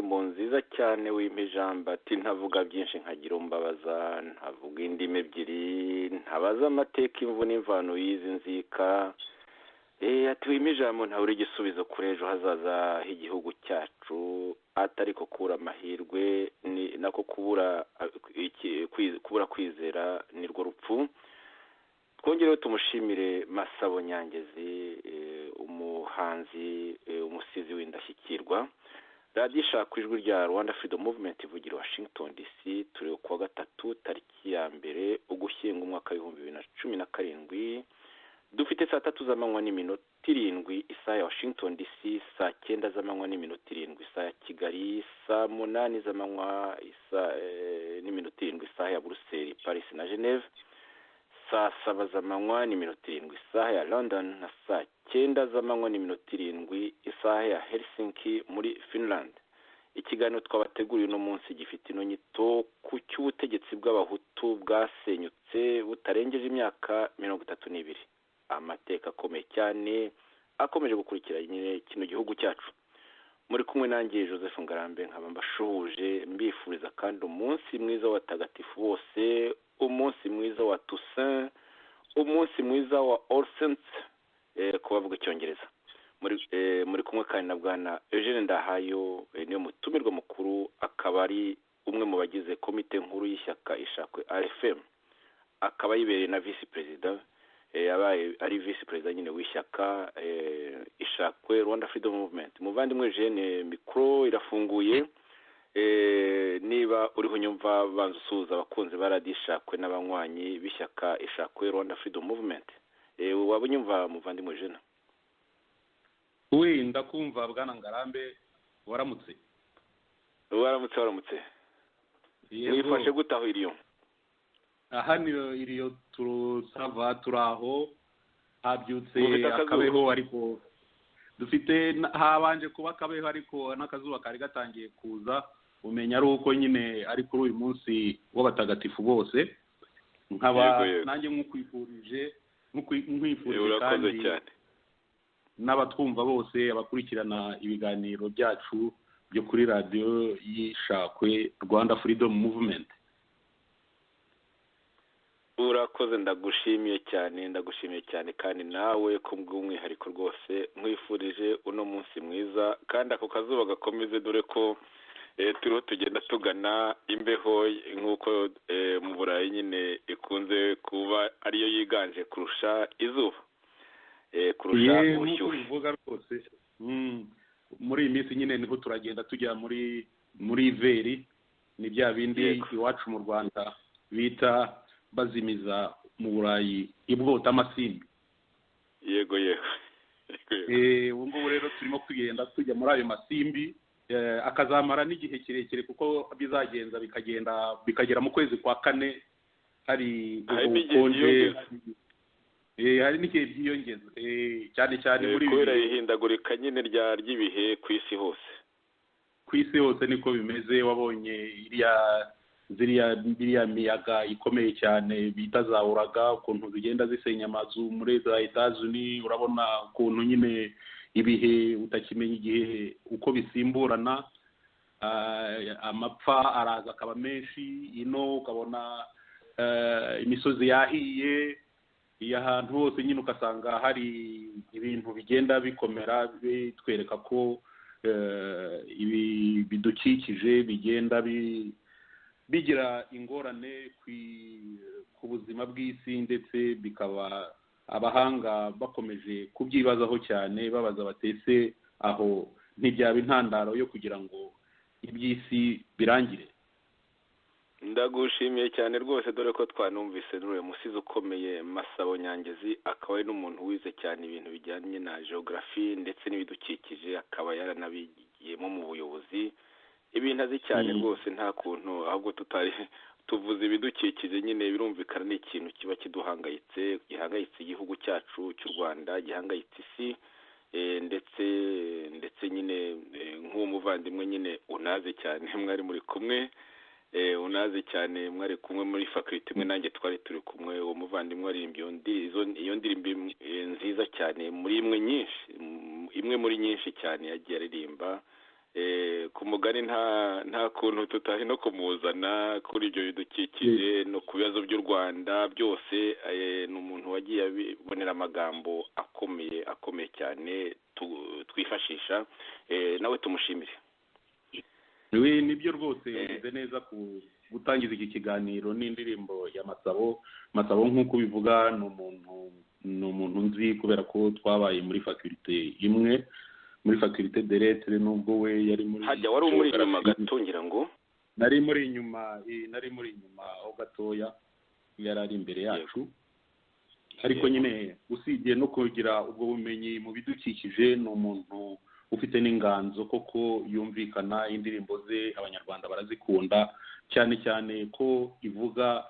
indirimbo nziza cyane wimpa ijambo ati ntavuga byinshi nkagira umbabaza ntavuga indimi ebyiri ntabaza amateka imvu n'imvano y'izi nzika ati wimpa ijambo ntabura igisubizo kuri ejo hazaza h'igihugu cyacu atari ko kubura amahirwe ni nako kubura kwizera nirwo rupfu. Twongereho tumushimire Masabo Nyangezi umuhanzi umusizi w'indashyikirwa. radiyo ishaka ijwi rya Rwanda Freedom Movement ivugira Washington DC turi kuwa gatatu tariki ya mbere ugushyinga umwaka w'2017 dufite saa 3 z'amanywa n'iminota 7 isaha ya Washington DC, saa 9 z'amanywa n'iminota 7 isaha ya Kigali, saa 8 z'amanywa n'iminota 7 isaha ya Bruxelles, Paris na Geneve, saa 7 z'amanywa n'iminota 7 isaha ya London na saa 9 z'amanywa n'iminota 7 isaha ya Helsinki muri Finland. Ikiganiro twabateguriye uno munsi gifite ino nyito ku cy'ubutegetsi bw'abahutu bwasenyutse butarengeje imyaka 32, amateka akomeye cyane akomeje gukurikira nyine kino gihugu cyacu. Muri kumwe nanjye Joseph Ngarambe nkaba mbashuhuje mbifuriza kandi umunsi mwiza w'abatagatifu bose, umunsi mwiza wa Toussaint, umunsi mwiza wa All Saints kubavuga icyongereza. Muri kumwe kandi na bwana Eugene Ndahayo niyo mutumirwa mukuru, akaba ari umwe mu bagize komite nkuru y'ishyaka Ishakwe RFM, akaba yibereye na vice president yabaye ari vice president nyine w'ishyaka Ishakwe Rwanda Freedom Movement. Muvandimwe Eugene, mikro irafunguye, niba uriho nyumva banza usuhuza abakunzi ba radiyo Ishakwe n'abanywanyi b'ishyaka Ishakwe Rwanda Freedom Movement. Waba unyumva muvandimwe Eugene? Ndakumva bwana Ngarambe. Waramutse? Waramutse. Mwifashe gutaho iriyo? Aha niyo iriyo turusava turaho, habyutse akabeho ariko dufite habanje kuba akabeho ariko n'akazuba kari gatangiye kuza, umenya ari uko nyine ari kuri uyu munsi w'abatagatifu bose. Nkaba nanjye nkwifurije kandi n'abatwumva bose abakurikirana ibiganiro byacu byo kuri radiyo y'Ishakwe Rwanda Freedom Movement. Urakoze, ndagushimiye cyane kandi nawe ku bw'umwihariko rwose nkwifurije uno munsi mwiza kandi ako kazuba gakomeze, dore ko turiho tugenda tugana imbeho nk'uko mu Burayi nyine ikunze kuba ariyo yiganje kurusha izuba, kurusha ubushyuhe. Muri iyi minsi nyine niho turagenda tujya muri veri, ni bya bindi iwacu mu Rwanda bita bazimiza mu Burayi ibwota amasimbi. Yego. Ubu ngubu rero turimo kugenda tujya muri ayo masimbi, akazamara n'igihe kirekire kuko bizagenza bikagera mu kwezi kwa 4 hari ubukonje, hari n'igihe byiyongeza cyane muri kubera ihindagurika nyine ry'ibihe ku isi hose niko bimeze. Wabonye ziriya miyaga ikomeye cyane bita za uraga, ukuntu zigenda zisenya amazu muri za Etats-Unis. Urabona ukuntu nyine ibihe utakimenya igihe uko bisimburana, amapfa araza akaba menshi. Ino ukabona imisozi yahiye, ahantu hose nyine ugasanga hari ibintu bigenda bikomera, bitwereka ko ibi bidukikije bigenda bigira ingorane ku buzima bw'isi, ndetse bikaba abahanga bakomeje kubyibazaho cyane, babaza batese aho ntibyaba intandaro yo kugira ngo iby'isi birangire. Ndagushimiye cyane rwose, dore ko twanumvise n'uriya musizi ukomeye Masabo Nyangezi, akaba ari n'umuntu wize cyane ibintu bijyanye na geography ndetse n'ibidukikije, akaba yaranabigiyemo mu buyobozi, ibintu azi cyane rwose nta kuntu. Ahubwo tuvuze ibidukikije nyine birumvikana ni ikintu kiba gihangayitse igihugu cyacu cy'u Rwanda, gihangayitse isi, ndetse nyine nk'uwo muvandimwe nyine unaze cyane mwari muri kumwe, unaze cyane mwari kumwe muri faculty imwe, nanjye twari turi kumwe. Uwo muvandimwe aririmbye iyo ndirimbo nziza cyane muri imwe muri nyinshi cyane yagiye aririmba ku mugani nta kuntu tutari no kumuzana kuri ibyo bidukikije no ku bibazo by'u Rwanda byose. Ni umuntu wagiye abibonera amagambo akomeye cyane twifashisha, nawe tumushimire. Nibyo rwose yagize neza ku gutangiza iki kiganiro n'indirimbo ya Masabo nk'uko bivuga. Ni umuntu nzi kubera ko twabaye muri faculté imwe, muri faculté de lettres, nubwo we yari muri hajya wari umuri inyuma gato ngira ngo nari muri inyuma aho gatoya, yari ari imbere yacu. Ariko nyine usibye no kugira ubwo bumenyi mu bidukikije, ni umuntu ufite n'inganzo koko yumvikana. Indirimbo ze abanyarwanda barazikunda cyane cyane ko ivuga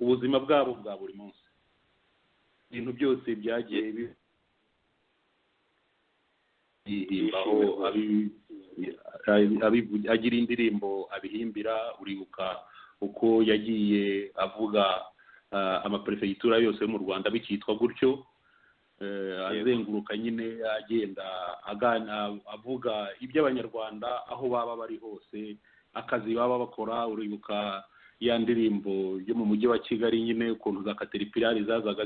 ubuzima bwabo bwa buri munsi. Ibintu byose byagiye bihimbaho, agira indirimbo abihimbira. Uribuka uko yagiye avuga amaperefegitura yose yo mu Rwanda bikitwa gutyo, azenguruka nyine agenda avuga iby'abanyarwanda aho baba bari hose, akazi baba bakora. Uribuka ya ndirimbo yo mu mujyi wa Kigali nyine ukuntu za Caterpillar zazaga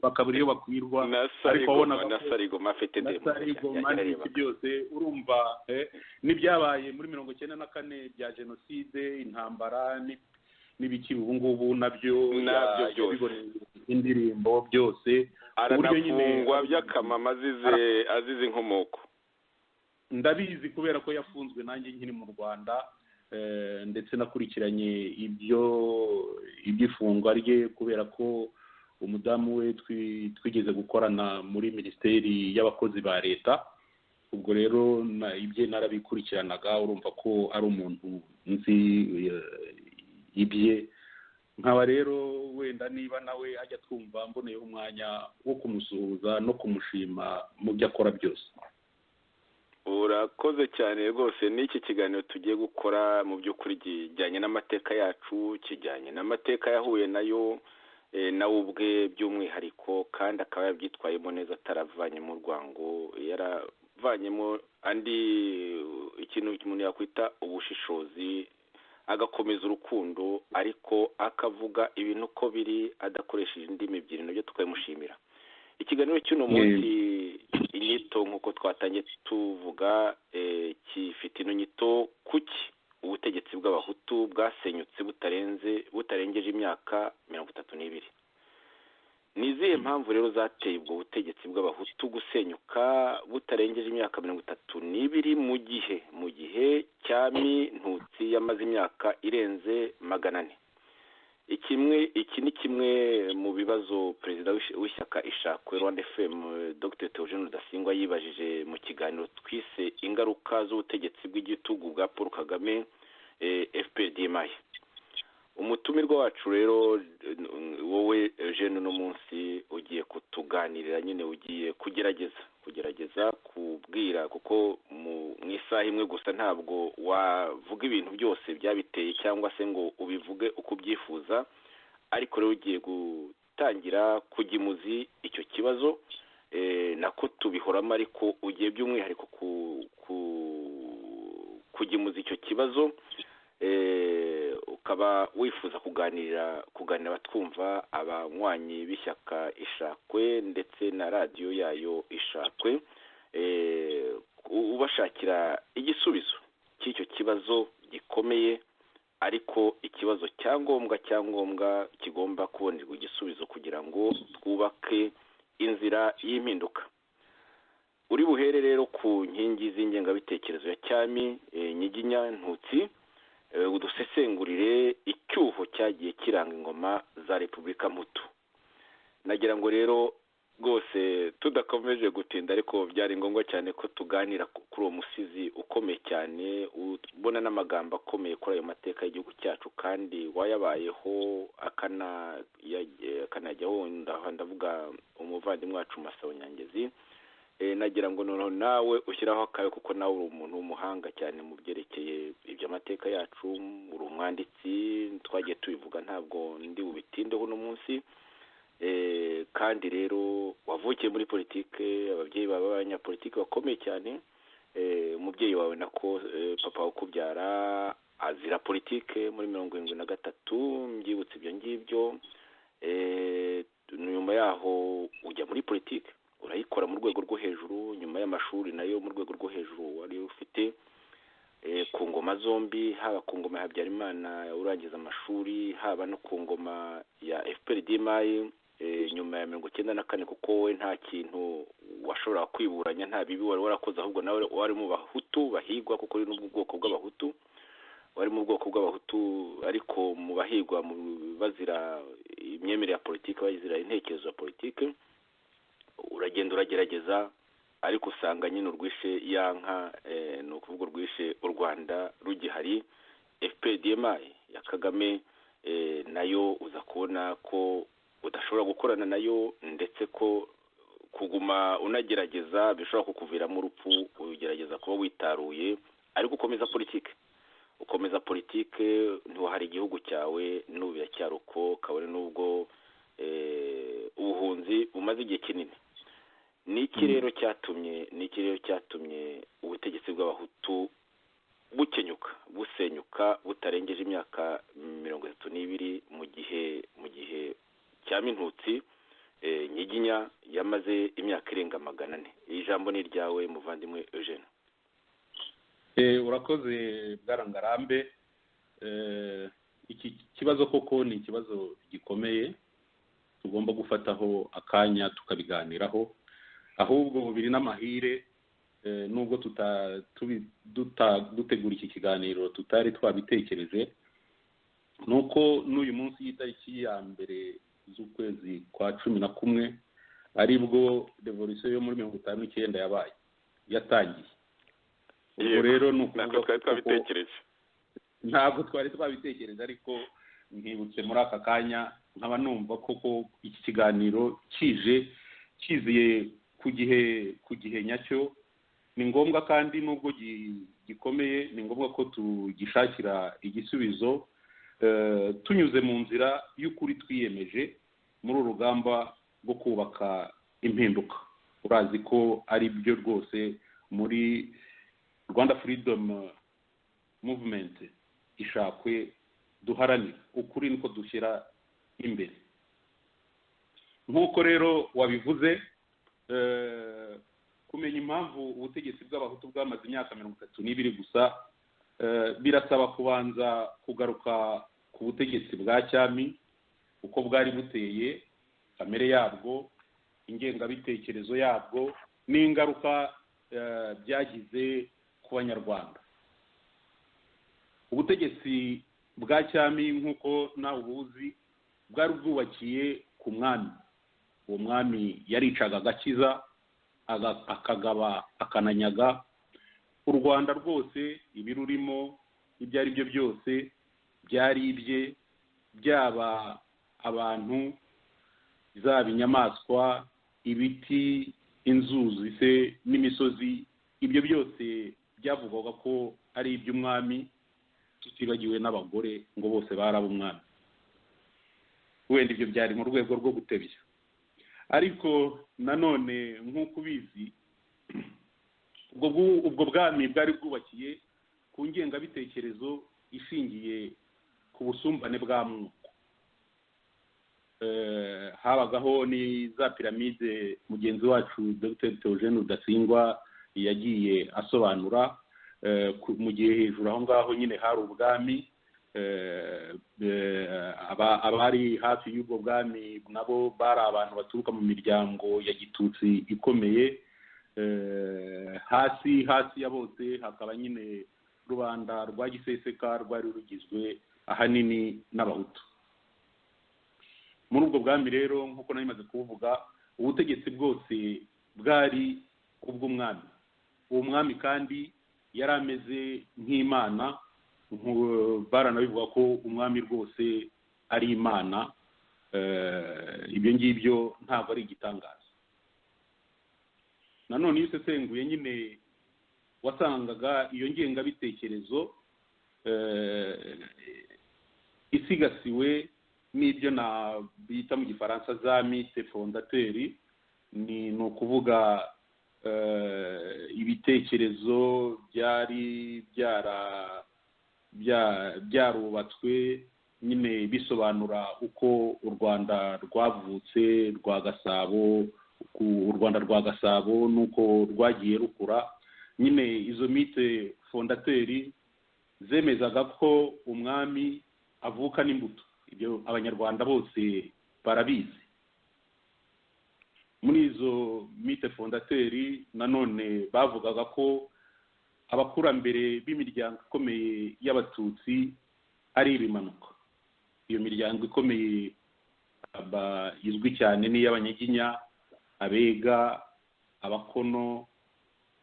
bakabura iyo bakwirwa, ariko wabonaga Sarigoma afite n'ibindi byose. Urumva n'ibyabaye muri 1994 bya jenoside, intambara n'ibiki ubu ngubu nabyo byose indirimbo byose. Aranafungwa by'akamama azize inkomoko. Ndabizi kubera ko yafunzwe nanjye nkiri mu Rwanda, ndetse nakurikiranye iby'ifungwa rye kubera ko umudamu we twigeze gukorana muri minisiteri y'abakozi ba leta. Ubwo rero ibye narabikurikiranaga. Urumva ko ari umuntu nzi ibye. Nkaba rero wenda niba nawe ajya twumva, mboneyeho umwanya wo kumusuhuza no kumushima mu byo akora byose. Urakoze cyane rwose. N'iki kiganiro tugiye gukora mu by'ukuri kijyanye n'amateka yacu, kijyanye n'amateka yahuye nayo nawe ubwe by'umwihariko, kandi akaba yabyitwayemo neza, ataravanye mu rwango, yaravanyemo ikintu umuntu yakwita ubushishozi, agakomeza urukundo, ariko akavuga ibintu uko biri adakoresheje indimi ebyiri. nabyo tukabimushimira. Ikiganiro cy'uno munsi, inyito nk'uko twatangiye tuvuga, gifite ino nyito: kuki ubutegetsi bw'abahutu bwasenyutse butarengeje imyaka 32? Ni izihe mpamvu rero zateye ubwo butegetsi bw'abahutu gusenyuka butarengeje imyaka 32 mu gihe cyami Ntutsi yamaze imyaka irenze 400? Iki ni kimwe mu bibazo perezida w'ishyaka Ishakwe Rwanda FM Dr Theogene Rudasingwa yibajije mu kiganiro twise ingaruka z'ubutegetsi bw'igitugu bwa Paul Kagame, FPR-DMI. Umutumirwa wacu rero, wowe Eugene, uno munsi ugiye kutuganirira, nyine ugiye kugerageza kubwira, kuko mu isaha imwe gusa ntabwo wavuga ibintu byose byabiteye cyangwa se ngo ubivuge uko ubyifuza, ariko rero ugiye gutangira kujya imuzi icyo kibazo, nako tubihoramo, ariko ugiye by'umwihariko kujya imuzi icyo kibazo. Ukaba wifuza kuganira abatwumva, abanywanyi b'ishyaka Ishakwe ndetse na radiyo yayo Ishakwe, ubashakira igisubizo cy'icyo kibazo gikomeye, ariko ikibazo cyangombwa kigomba kubonerwa igisubizo kugira ngo twubake inzira y'impinduka. Uri buhere rero ku nkingi z'ingengabitekerezo ya cyami Nyiginya Ntutsi, udusesengurire icyuho cyagiye kiranga ingoma za Repubulika Mputu. Nagira ngo rero rwose tudakomeje gutinda, ariko byari ngombwa cyane ko tuganira kuri uwo musizi ukomeye cyane, ubona n'amagambo akomeye kuri ayo mateka y'igihugu cyacu, kandi wayabayeho akanajyaho. Ndavuga umuvandimwe wacu Masabo Nyangezi. Nagira ngo noneho nawe ushyiraho akawe, kuko nawe uri umuntu w'umuhanga cyane mu byerekeye iby'amateka yacu, uri umwanditsi, twagiye tubivuga, ntabwo ndi bubitindeho uno munsi. kandi rero wavukiye muri politike, ababyeyi bawe b'abanyapolitike bakomeye cyane. Umubyeyi wawe nako papa wo kubyara azira politike muri 1973, mbyibutse ibyo ngibyo. Nyuma yaho ujya muri politike urayikora mu rwego rwo hejuru, nyuma y'amashuri nayo mu rwego rwo hejuru wari ufite ku ngoma zombi, haba ku ngoma ya Habyarimana urangiza amashuri, haba no ku ngoma ya FPR-DMI nyuma ya 1994, kuko we nta kintu washobora kwiburanya, nta bibi wari warakoze, ahubwo nawe wari mu bahutu bahigwa, kuko uri n'ubwo bwoko bw'abahutu, wari mu bwoko bw'abahutu ariko mu bahigwa bazira imyemerere ya politike, bazira intekerezo ya politike. Uragenda uragerageza, ariko usanga nyine urwishe yanka, ni ukuvuga urwishe u Rwanda rugihari. FPR-DMI ya Kagame nayo uza kubona ko udashobora gukorana nayo, ndetse ko kuguma unagerageza bishobora kukuviramo urupfu. Ugerageza kuba witaruye, ariko ukomeza politike ntiwahari igihugu cyawe, n'ubu biracyari uko, kabone n'ubwo ubuhunzi bumaze igihe kinini. Niki rero cyatumye ubutegetsi bw'abahutu busenyuka butarengeje imyaka 32 mu gihe cya Mintutsi. Nyiginya yamaze imyaka irenga 400. Ijambo ni ryawe muvandimwe Eugene. Urakoze bwarangarambe. Iki kibazo koko ni ikibazo gikomeye, tugomba gufataho akanya tukabiganiraho. Ahubwo biri n'amahire, nubwo dutegura iki kiganiro tutari twabitekereje, nuko n'uyu munsi y'itariki ya mbere z'ukwezi kwa 11 aribwo revolution yo muri 1959 yatangiye. Ubwo rero ntabwo twari twabitekereje, ariko nkibutse muri aka kanya nkaba numva koko iki kiganiro kiziye ku gihe nyacyo. Ni ngombwa kandi nubwo gikomeye, ni ngombwa ko tugishakira igisubizo tunyuze mu nzira y'ukuri twiyemeje muri urugamba rwo kubaka impinduka. Urazi ko ari byo rwose muri Rwanda Freedom Movement ishakwe duharanira. Ukuri niko dushyira imbere. Nk'uko rero wabivuze, kumenya impamvu ubutegetsi bw'abahutu bwamaze imyaka 32 gusa, birasaba kubanza kugaruka ku butegetsi bwa cyami, uko bwari buteye, kamere yabwo, ingengabitekerezo yabwo, n'ingaruka byagize ku Banyarwanda. Ubutegetsi bwa cyami nk'uko nawe ubuzi bwari bwubakiye ku mwami. Uwo mwami yaricaga agakiza, akagaba akananyaga. U Rwanda rwose ibirurimo ibyo ari byo byose byari ibye, byaba abantu, zaba inyamaswa, ibiti, inzuzi se n'imisozi. Ibyo byose byavugwaga ko ari iby'umwami, tutibagiwe n'abagore ngo bose baraba umwami. Wenda ibyo byari mu rwego rwo gutebya, ariko nanone nk'uko ubizi, ubwo bwami bwari bwubakiye ku ngengabitekerezo ishingiye ku busumbane bw'amoko. Habagaho ni za piramide mugenzi wacu Dr. Theogene Rudasingwa yagiye asobanura. Mu gihe hejuru aho ngaho nyine hari ubwami, abari hafi y'ubwo bwami nabo bari abantu baturuka mu miryango ya gitutsi ikomeye. Hasi ya bose hakaba nyine rubanda rwa giseseka rwari rugizwe ahanini n'abahutu. Muri ubwo bwami rero nk'uko nari maze kuvuga, ubutegetsi bwose bwari ubw'umwami. Uwo mwami kandi yari ameze nk'Imana. Baranabivuga ko umwami rwose ari Imana. Ibyo ngibyo ntabwo ari igitangaza. Nanone iyo usesenguye nyine wasangaga iyo ngengabitekerezo isigasiwe n'ibyo bita mu gifaransa za mite fondateri, ni ukuvuga ibitekerezo byari byarubatswe nyine bisobanura uko u Rwanda rwavutse rwa Gasabo, u Rwanda rwa Gasabo nuko rwagiye rukura. Nyine izo mite fondateri zemezaga ko umwami avuka n'imbuto. Ibyo abanyarwanda bose barabizi. Muri izo mite fondateri nanone bavugaga ko abakurambere b'imiryango ikomeye y'abatutsi ari ibimanuka. Iyo miryango ikomeye izwi cyane n'iy'abanyiginya, abega, abakono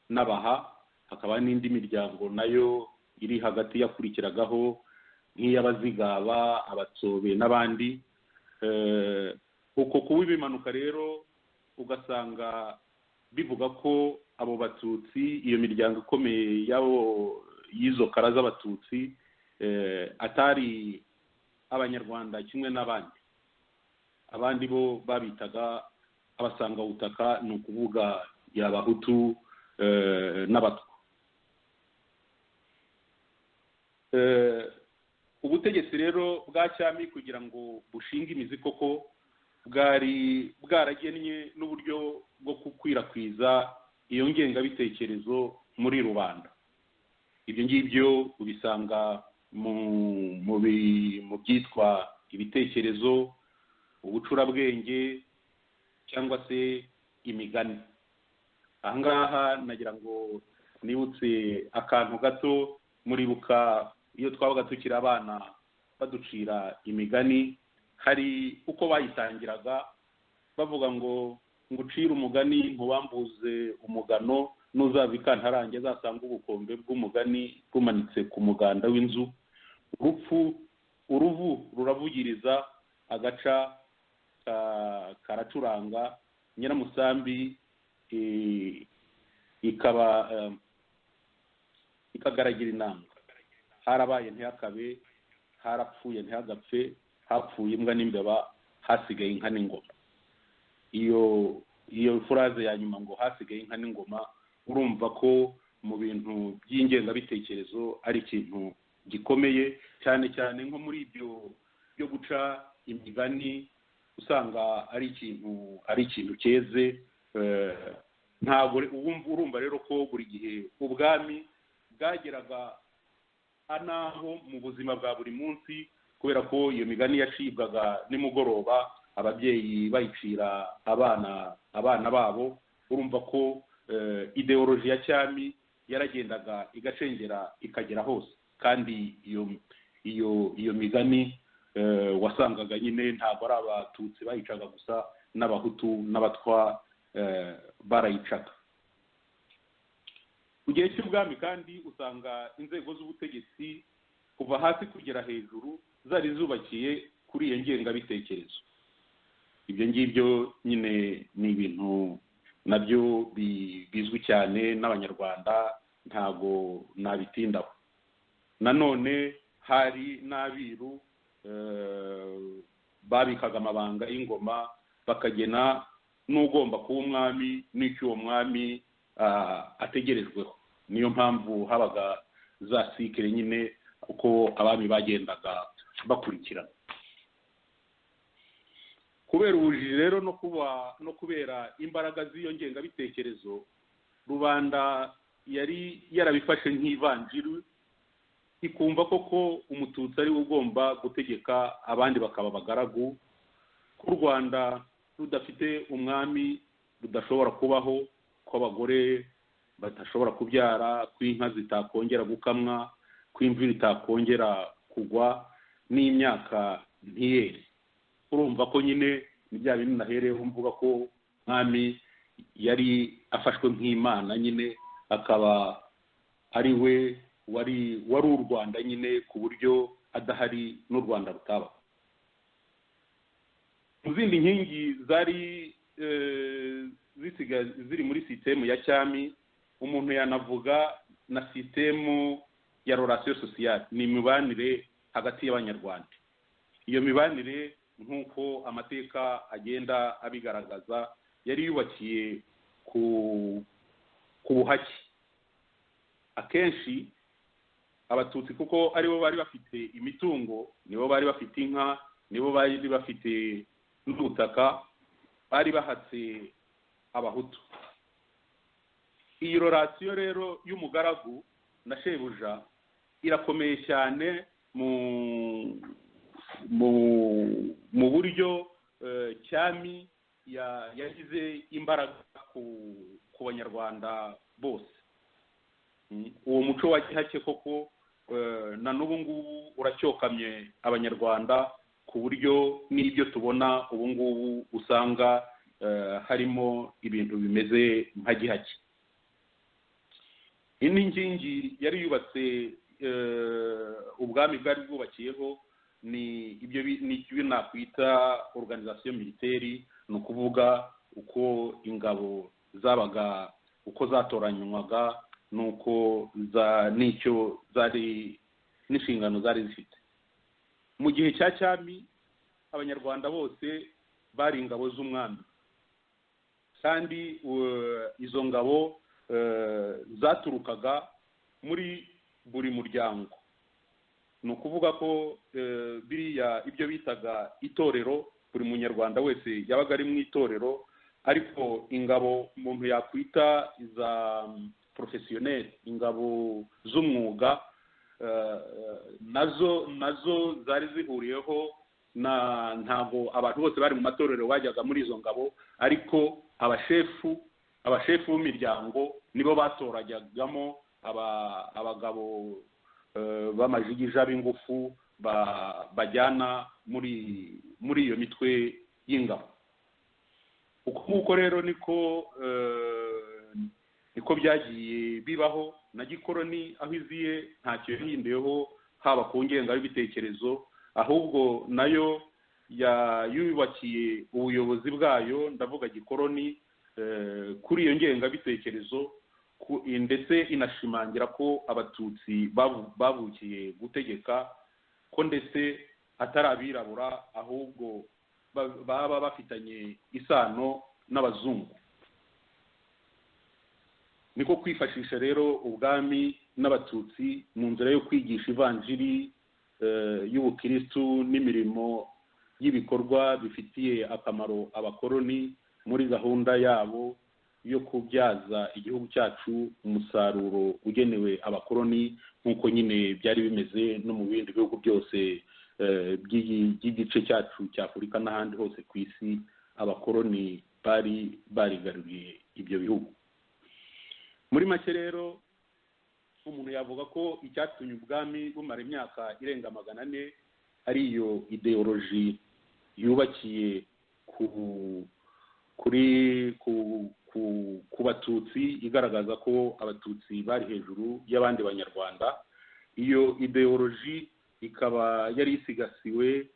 n'abaha. Hakaba n'indi miryango nayo iri hagati yakurikiragaho nk'iy'abazigaba, abatsobe n'abandi. Uko kuba ibimanuka rero ugasanga bivuga ko abo batutsi, iyo miryango ikomeye y'izo kara z'abatutsi atari abanyarwanda kimwe n'abandi. Abandi bo babitaga abasangabutaka, ni ukuvuga y'abahutu n'abatwa. Ubutegetsi rero bwa cyami kugira ngo bushinge imizi koko bwari bwaragennye n'uburyo bwo gukwirakwiza iyo ngengabitekerezo muri rubanda. Ibyo ngibyo ubisanga mu byitwa ibitekerezo, ubucurabwenge cyangwa se imigani. Aha ngaha nagira ngo nibutse akantu gato. Muribuka iyo twabaga tukiri abana baducira imigani, hari uko bayitangiraga bavuga ngo ucire umugani ntubambuze umugano, n'uzava ikantarange azasanga ubukombe bw'umugani bumanitse ku muganda w'inzu. Uruvu ruravugiriza, agaca karacuranga, nyiramusambi ikagaragira inanga. Harabaye ntihakabe, harapfuye ntihagapfe, hapfuye imbwa n'imbeba, hasigaye inka n'ingoma. Iyo furaze ya nyuma ngo hasigaye inka n'ingoma, urumva ko mu bintu by'ingengabitekerezo ari ikintu gikomeye cyane cyane nko muri ibyo byo guca imigani. Usanga ari ikintu cyeze. Ntabwo urumva rero ko buri gihe ubwami bwageraga anaho mu buzima bwa buri munsi, kubera ko iyo migani yacibwaga nimugoroba, ababyeyi bayicira abana babo. Urumva ko ideoloji ya cyami yaragendaga igacengera ikagera hose, kandi iyo migani wasangaga nyine ntabwo ari abatutsi bayicaga gusa, n'abahutu n'abatwa barayicaga. Ku gihe cy'ubwami kandi usanga inzego z'ubutegetsi kuva hasi kugera hejuru zari zubakiye kuri iyo ngengabitekerezo. Ibyo ngibyo nyine ni ibintu nabyo bizwi cyane n'abanyarwanda, ntago nabitindaho. Nanone hari n'abiru babikaga amabanga y'ingoma, bakagena n'ugomba kuba umwami n'icyo uwo mwami ategerejweho. Niyo mpamvu habaga za sikere nyine, uko abami bagendaga bakurikirana. Kubera ubujiji rero no kubera imbaraga z'iyo ngengabitekerezo, rubanda yari yarabifashe nk'ivanjiri, ikumva koko umututsi ari we ugomba gutegeka, abandi bakaba abagaragu. Ko u Rwanda rudafite umwami rudashobora kubaho, ko abagore badashobora kubyara, ko inka zitakongera gukamwa, ko imvura itakongera kugwa, n'imyaka ntiyere. Urumva ko nyine ni bya bintu nahereyeho mvuga ko umwami yari afashwe nk'Imana nyine, akaba ari we wari u Rwanda nyine, ku buryo adahari n'u Rwanda rutaba. Mu zindi nkingi zari ziri muri sisitemu ya cyami, umuntu yanavuga na sisitemu ya relation sociale, ni imibanire hagati y'abanyarwanda. Iyo mibanire nk'uko amateka agenda abigaragaza yari yubakiye ku buhake. Akenshi abatutsi kuko aribo bari bafite imitungo, nibo bari bafite inka, nibo bari bafite n'ubutaka, bari bahatse abahutu. Iyi relation rero y'umugaragu na shebuja irakomeye cyane mu buryo cyami yagize imbaraga ku banyarwanda bose. Uwo muco wa gihake koko na n'ubu ngubu uracyokamye abanyarwanda, ku buryo n'ibyo tubona ubu ngubu usanga harimo ibintu bimeze nka gihake. Indi ngingi yari yubatse ubwami bwari bwubakiyeho ni ibyo nakwita organisation militaire, ni ukuvuga uko ingabo zabaga, uko zatoranywaga, nuko n'icyo zari n'inshingano zari zifite. Mu gihe cya cyami abanyarwanda bose bari ingabo z'umwami, kandi izo ngabo zaturukaga muri buri muryango. Ni ukuvuga ko biriya ibyo bitaga itorero, buri munyarwanda wese yabaga ari mu itorero, ariko ingabo umuntu yakwita za professionnel, ingabo z'umwuga, nazo zari zihuriyeho ntabwo abantu bose bari mu matorero bajyaga muri izo ngabo, ariko abashefu b'imiryango nibo batorajyagamo abagabo b'amajigija b'ingufu bajyana muri iyo mitwe y'ingabo. Uko nguko rero niko byagiye bibaho. Na gikoroni aho iziye ntacyo yahinduyeho, haba ku ngenga y'ibitekerezo, ahubwo nayo yubakiye ubuyobozi bwayo, ndavuga gikoroni, kuri iyo ngengabitekerezo, ndetse inashimangira ko abatutsi bavukiye gutegeka, ko ndetse atari abirabura ahubwo baba bafitanye isano n'abazungu. Niko kwifashisha rero ubwami n'abatutsi mu nzira yo kwigisha ivanjiri y'ubukristu n'imirimo y'ibikorwa bifitiye akamaro abakoroni muri gahunda yabo yo kubyaza igihugu cyacu umusaruro ugenewe abakoroni, nk'uko nyine byari bimeze no mu bindi bihugu byose by'igice cyacu cya Afurika n'ahandi hose ku isi. Abakoroni bari barigaruriye ibyo bihugu. Muri make rero umuntu yavuga ko icyatumye ubwami bumara imyaka irenga 400 ari iyo ideoloji yubakiye ku batutsi, igaragaza ko abatutsi bari hejuru y'abandi banyarwanda. Iyo ideoloji ikaba yari isigasiwe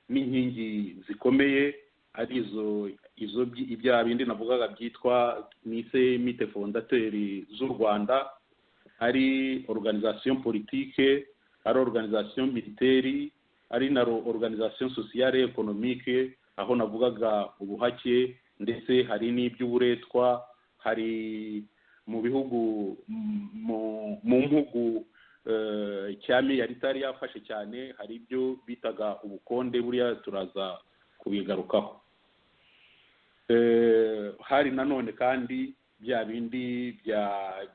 n'inkingi zikomeye, arizo ibya bindi navugaga byitwa nise mite fondateri z'u Rwanda, ari organisation politique, ari organisation militaire, ari na organisation sociale économique, aho navugaga ubuhake, ndetse hari n'iby'uburetwa. Hari mu bihugu mu mpugu cyami yari itari yafashe cyane, hari ibyo bitaga ubukonde, buriya turaza kubigarukaho. Hari nanone kandi bya bindi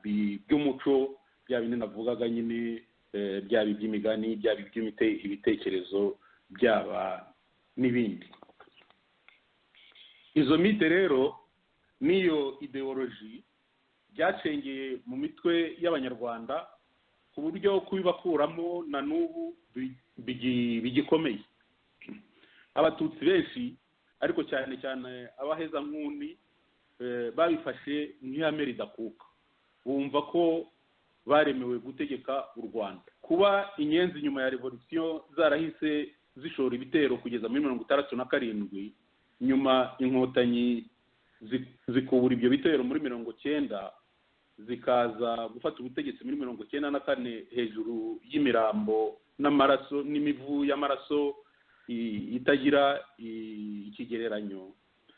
by'umuco, bya bindi navugaga nyine, byaba iby'imigani, byaba ibitekerezo, byaba n'ibindi. Izo mite rero n'iyo ideoloji byacengeye mu mitwe y'abanyarwanda, ku buryo kubibakuramo na n'ubu bigikomeye. Abatutsi benshi, ariko cyane cyane abaheza nk'undi, babifashe nk'ihame ridakuka, bumva ko baremewe gutegeka u Rwanda. Kuba inyenzi nyuma ya revolution zarahise zishora ibitero kugeza muri 1967, nyuma inkotanyi zikubura ibyo bitero muri 1990, zikaza gufata ubutegetsi muri 1994 hejuru y'imirambo n'amaraso n'imivu y'amaraso itagira ikigereranyo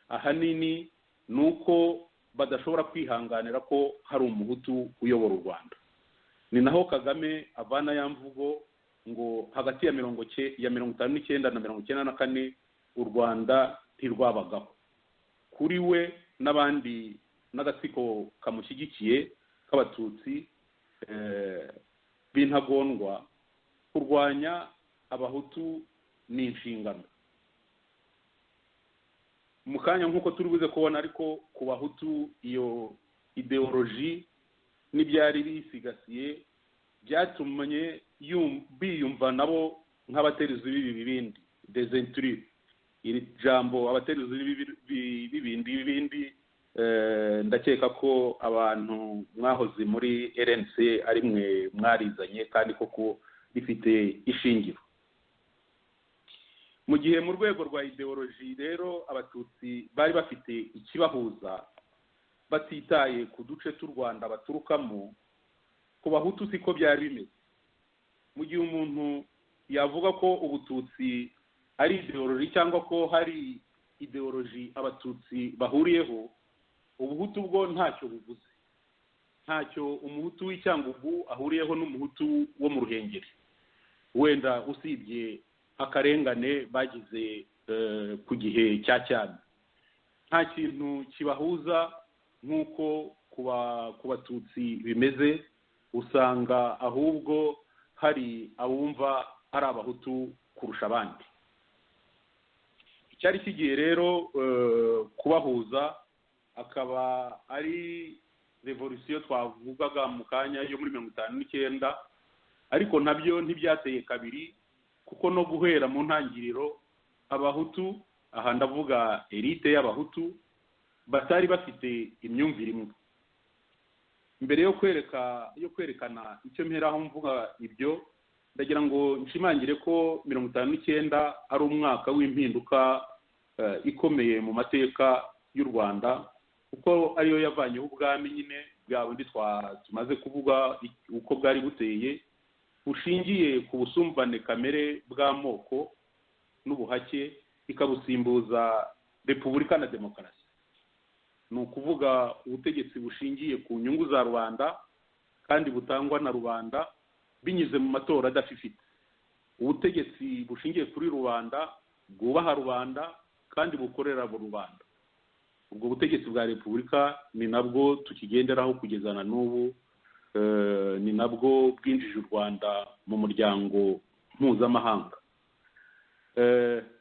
ahanini ni uko badashobora kwihanganira ko hari umuhutu uyobora u Rwanda. Ni naho Kagame avana ya mvugo ngo hagati ya 59 na 94 u Rwanda ntirwabagaho. Kuri we n'abandi n'agatsiko kamushyigikiye k'abatutsi b'intagondwa, kurwanya abahutu ni inshingano. Mu kanya nk'uko turi buze kubona, ariko ku bahutu iyo ideoloji n'ibyari bisigasiye byatumanye biyumva nabo nk'abateruzi b'ibibindi, desenture. Iri jambo abateruzi b'ibibindi ndakeka ko abantu mwahoze muri RNC ari mwe mwarizanye kandi koko rifite ishingiro. Mu gihe mu rwego rwa ideoloji rero abatutsi bari bafite ikibahuza batitaye ku duce tw'u Rwanda baturukamo, ku bahutu siko byari bimeze. Mu gihe umuntu yavuga ko ubututsi ari ideoloji cyangwa ko hari ideoloji abatutsi bahuriyeho, ubuhutu bwo ntacyo buvuze. Ntacyo umuhutu w'Icyangugu ahuriyeho n'umuhutu wo mu Ruhengeri, wenda usibye akarengane bagize ku gihe cya cyane. Nta kintu kibahuza nk'uko ku batutsi bimeze. Usanga ahubwo hari abumva ari abahutu kurusha abandi. Icyari kigiye rero kubahuza akaba ari revolution twavugaga mu kanya yo muri 59, ariko nabyo ntibyateye kabiri, kuko no guhera mu ntangiriro abahutu, aha ndavuga elite y'abahutu, batari bafite imyumvire imwe. Mbere yo kwerekana icyo mperaho mvuga ibyo, ndagira ngo nshimangire ko 59 ari umwaka w'impinduka ikomeye mu mateka y'u Rwanda, kuko ariyo yavanyeho ubwami nyine bwa bundi tumaze kuvuga uko bwari buteye, bushingiye ku busumbane kamere bw'amoko n'ubuhake, ikabusimbuza repubulika na demokarasi. Ni ukuvuga ubutegetsi bushingiye ku nyungu za rubanda kandi butangwa na rubanda binyuze mu matora adafifite. Ubutegetsi bushingiye kuri rubanda, bwubaha rubanda kandi bukorera rubanda. Ubwo butegetsi bwa repubulika ni nabwo tukigenderaho kugeza na n'ubu, ni nabwo bwinjije u Rwanda mu muryango mpuzamahanga.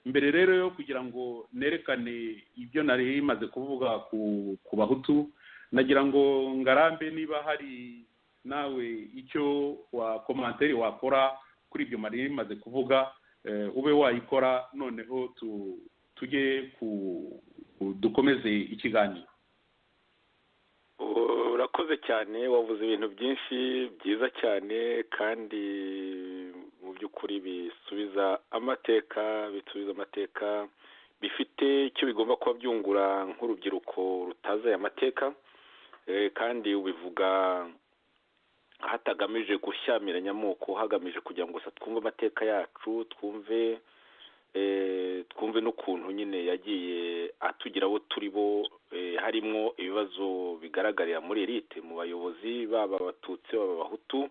Mbere rero yo kugira ngo nerekane ibyo nari maze kuvuga ku bahutu, nagira ngo ngarambe niba hari nawe icyo commentaire wakora kuri ibyo nari maze kuvuga, ube wayikora, noneho tujye dukomeze ikiganiro. Urakoze cyane, wavuze ibintu byinshi byiza cyane kandi mu by'ukuri bisubiza amateka, bifite icyo bigomba kuba byungura nk'urubyiruko rutazi aya mateka, kandi ubivuga hatagamije gushyamiranya amoko, hagamije kugira ngo twumve amateka yacu, twumve n'ukuntu nyine yagiye atugira abo turi bo, harimo ibibazo bigaragarira muri elite, mu bayobozi baba abatutsi baba abahutu.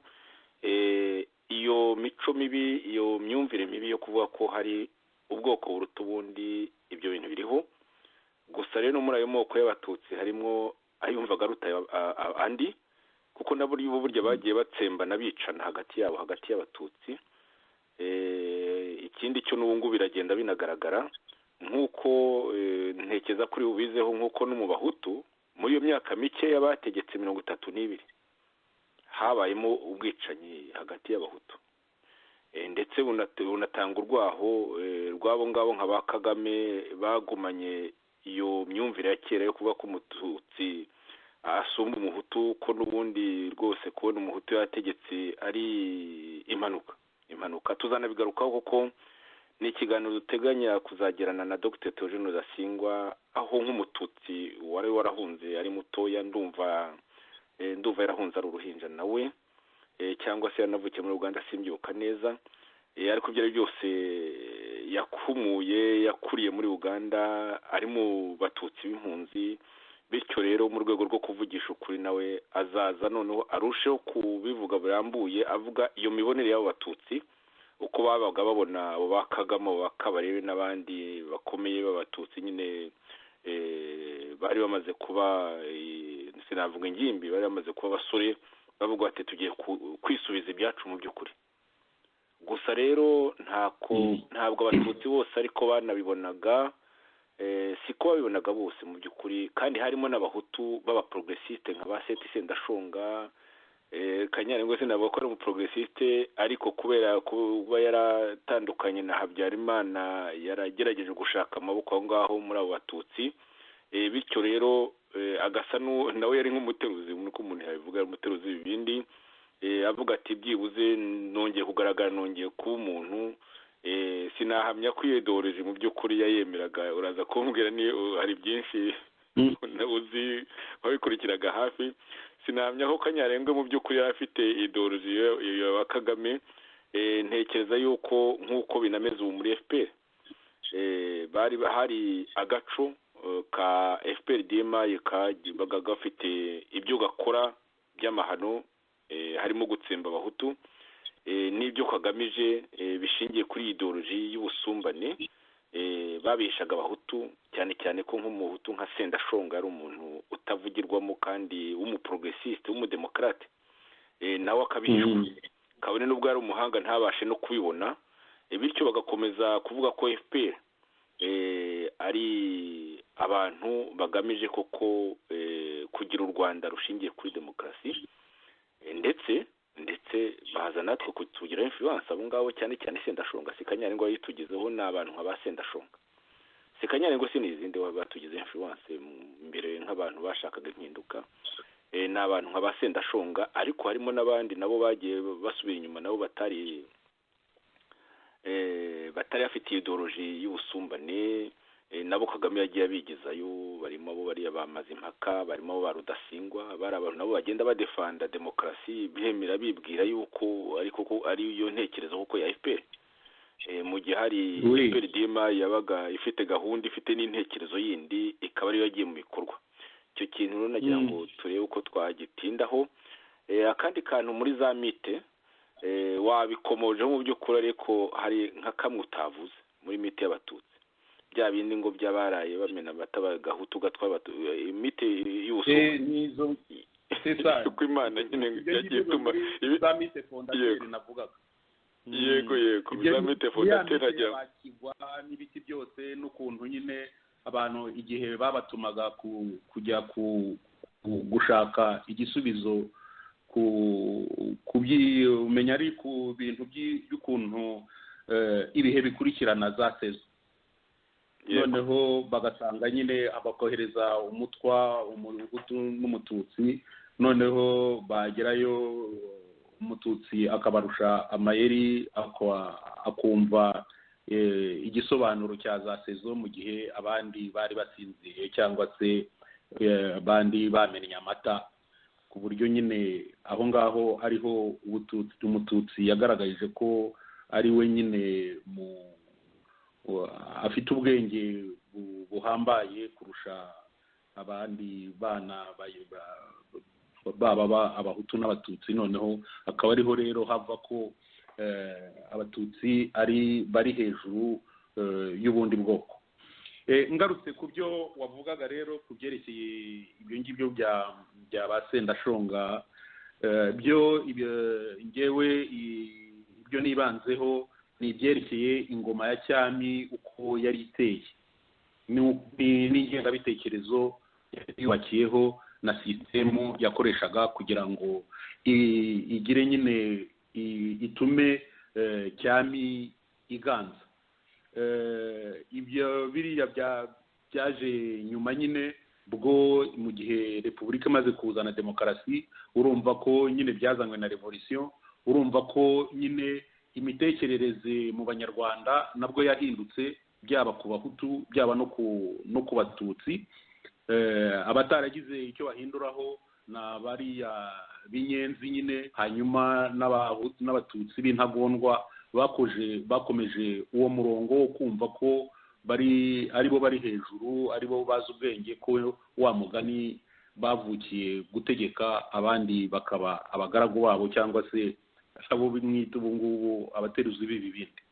Iyo mico mibi, iyo myumvire mibi yo kuvuga ko hari ubwoko buruta ubundi, ibyo bintu biriho. Gusa rero muri ayo moko y'abatutsi harimo ayumvaga aruta andi, kuko nabo burya bagiye batsembana bicana hagati y'abatutsi. Ikindi cyo n'ubu ngubu biragenda binagaragara, nk'uko ntekeza kuri ubizeho, nk'uko no mu bahutu muri iyo myaka mike y'abategetse 32 habayemo ubwicanyi hagati y'abahutu, ndetse bunatanga urwaho rwabo ngabo nka ba Kagame bagumanye iyo myumvire ya kera yo kuvuga ko umututsi asumba umuhutu, ko n'ubundi rwose kubona umuhutu yategetse ari impanuka. Tuzanabigarukaho kuko ni ikiganiro duteganya kuzagerana na Dr. Theogene Rudasingwa, aho nk'umututsi wari warahunze ari mutoya, ndumva yarahunze ari uruhinja nawe, cyangwa se yanavukiye muri Uganda, simbyibuka neza. ariko ibyo ari byose yakuriye muri Uganda ari mu batutsi b'impunzi, bityo rero mu rwego rwo kuvugisha ukuri nawe azaza noneho arusheho kubivuga birambuye, avuga iyo mibonere y'abo batutsi uko babaga babona abo ba Kagame, abo ba Kabarebe n'abandi bakomeye b'abatutsi nyine bari bamaze kuba sinavuga ingimbi, bari bamaze kuba abasore, bavuga bati tugiye kwisubiza ibyacu mu by'ukuri. Gusa rero ntabwo abatutsi bose ariko banabibonaga, siko babibonaga bose mu by'ukuri, kandi harimo n'abahutu b'abaprogressiste nka ba Seti Sendashonga, Kanyarengwe sinavuga ko ari umuprogressiste, ariko kubera kuba yaratandukanye na Habyarimana yaragerageje gushaka amaboko aho ngaho muri abo batutsi, bityo rero agasa nawe yari nk'umuteruzi, nuko umuntu yabivuga umuteruzi ibindi, avuga ati byibuze nongeye kugaragara, nongeye kuba umuntu, sinahamya ko ideology mu by'ukuri yayemeraga. Uraza kumbwira ni hari byinshi uzi wabikurikiraga hafi, sinahamya ko Kanyarengwe mu by'ukuri yari afite ideology ya Kagame. Ntekereza yuko nk'uko binameze ubu muri FPR, hari agaco ka FPR DMI kabaga gafite ibyo gakora by'amahano, harimo gutsemba abahutu, n'ibyo kagamije bishingiye kuri ideology y'ubusumbane. Babeshaga abahutu cyane cyane ko nk'umuhutu nka Sendashonga ari umuntu utavugirwamo kandi w'umuprogressiste w'umudemokrate, nawe akabishwa, kabone n'ubwo ari umuhanga ntabashe no kubibona, bityo bagakomeza kuvuga ko FPR ari abantu bagamije koko kugira u Rwanda rushingiye kuri demokarasi, ndetse baza natwe kutugira influence abo ngabo, cyane cyane Sendashonga. Si Kanyarengwe yitugezeho n'abantu nka ba Sendashonga, si Kanyarengwe n'izindi batugize influence mbere nk'abantu bashakaga impinduka, n'abantu nka ba Sendashonga, ariko harimo n'abandi nabo bagiye basubira inyuma, nabo batari bafite ideology y'ubusumbane, nabo Kagame yagiye abigezayo. Barimo abo bariya bamaze impaka, barimo abo ba Rudasingwa, bari abantu nabo bagenda badefanda demokarasi, bemera bibwira yuko ariko ari yo ntekerezo kuko ya FPR. Mu gihe hari FPR DMI yabaga ifite gahunda, ifite n'intekerezo yindi, ikaba ariyo yagiye mu bikorwa. Icyo kintu rero nagira ngo turebe uko twagitindaho. Akandi kantu muri za mite wabikomojeho mu by'ukuri, ariko hari nka kamwe utavuze muri mite y'abatutsi, bya bindi ngo by'abaraye bamena amata bagahutu gatwa imite y'ubusumbane kuko Imana nyine yagiye ituma za mite fondateri navugaga. Yego za mite fondateri ajya n'ibiti byose, n'ukuntu nyine abantu igihe babatumaga kujya gushaka igisubizo kumenya ari ku bintu by'ukuntu ibihe bikurikirana za sezo, noneho bagasanga nyine abakohereza umutwa umuhutu n'umututsi, noneho bagerayo umututsi akabarusha amayeri, akumva igisobanuro cya za sezo, mu gihe abandi bari basinziye cyangwa se abandi bamennye amata, ku buryo nyine aho ngaho ariho umututsi yagaragaje ko ari we nyine afite ubwenge buhambaye kurusha abandi bana baba abahutu n'abatutsi. Noneho akaba ariho rero hava ko abatutsi bari hejuru y'ubundi bwoko. Ngarutse ku byo wavugaga rero ku byerekeye ibyo ngibyo bya ba Sendashonga, ngewe ibyo nibanzeho ni ibyerekeye ingoma ya cyami uko yari iteye, n'ingengabitekerezo yubakiyeho na sisitemu yakoreshaga kugira ngo igire nyine itume cyami iganza. Ibyo biriya byaje nyuma nyine bwo mu gihe repubulika imaze kuzana demokarasi, urumva ko nyine byazanywe na revolution, urumva ko nyine imitekerereze mu banyarwanda nabwo yahindutse, byaba ku bahutu byaba no ku batutsi. Abataragize icyo bahinduraho na bariya b'inyenzi nyine, hanyuma n'abatutsi b'intagondwa bakomeje uwo murongo wo kumva ko aribo bari hejuru, aribo bazi ubwenge, ko wa mugani bavukiye gutegeka abandi bakaba abagaragu babo cyangwa se abo bimwita ubu ngubu abateruzi b'ibibindi.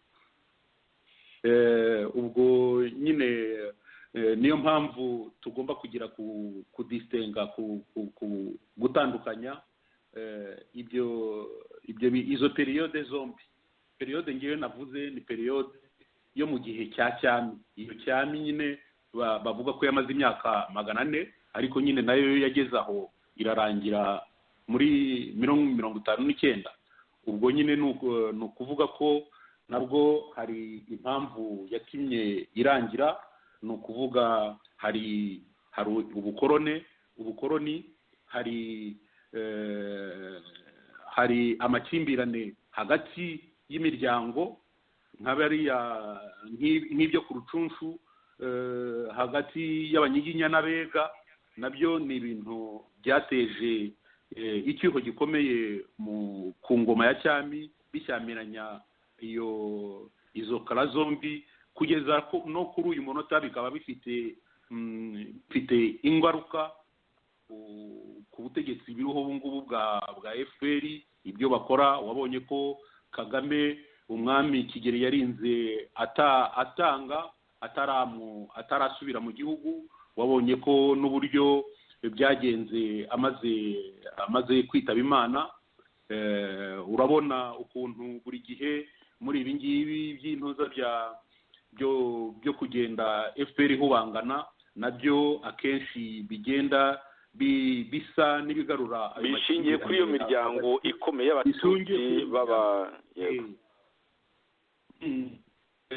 Ubwo nyine niyo mpamvu tugomba kugira kudistenga gutandukanya izo periyode zombi. Periyode ngewe navuze ni periyode yo mu gihe cya cyami. Iyo cyami nyine bavuga ko yamaze imyaka 400, ariko nyine nayo yageze aho irarangira muri 1959. ubwo nyine ni ukuvuga ko nabwo hari impamvu yatumye irangira, ni ukuvuga hari ubukoroni, hari amakimbirane hagati y'imiryango nk'ibyo ku Rucunshu, hagati y'Abanyiginya n'Abega. Nabyo ni ibintu byateje icyuho gikomeye ku ngoma ya cyami, bishyamiranya izo kara zombi, kugeza no kuri uyu munota bikaba bifite ingaruka ku butegetsi biriho ubu ngubu bwa FPR. Ibyo bakora, wabonye ko Kagame umwami Kigeli yarinze atarasubira mu gihugu. Wabonye ko n'uburyo byagenze amaze kwitaba Imana. Urabona ukuntu buri gihe muri ibi ngibi by'intuza byo kugenda FPR ihubangana, nabyo akenshi bigenda bisa n'ibigarura bishingiye kuri iyo miryango ikomeye y'abatutsi baba.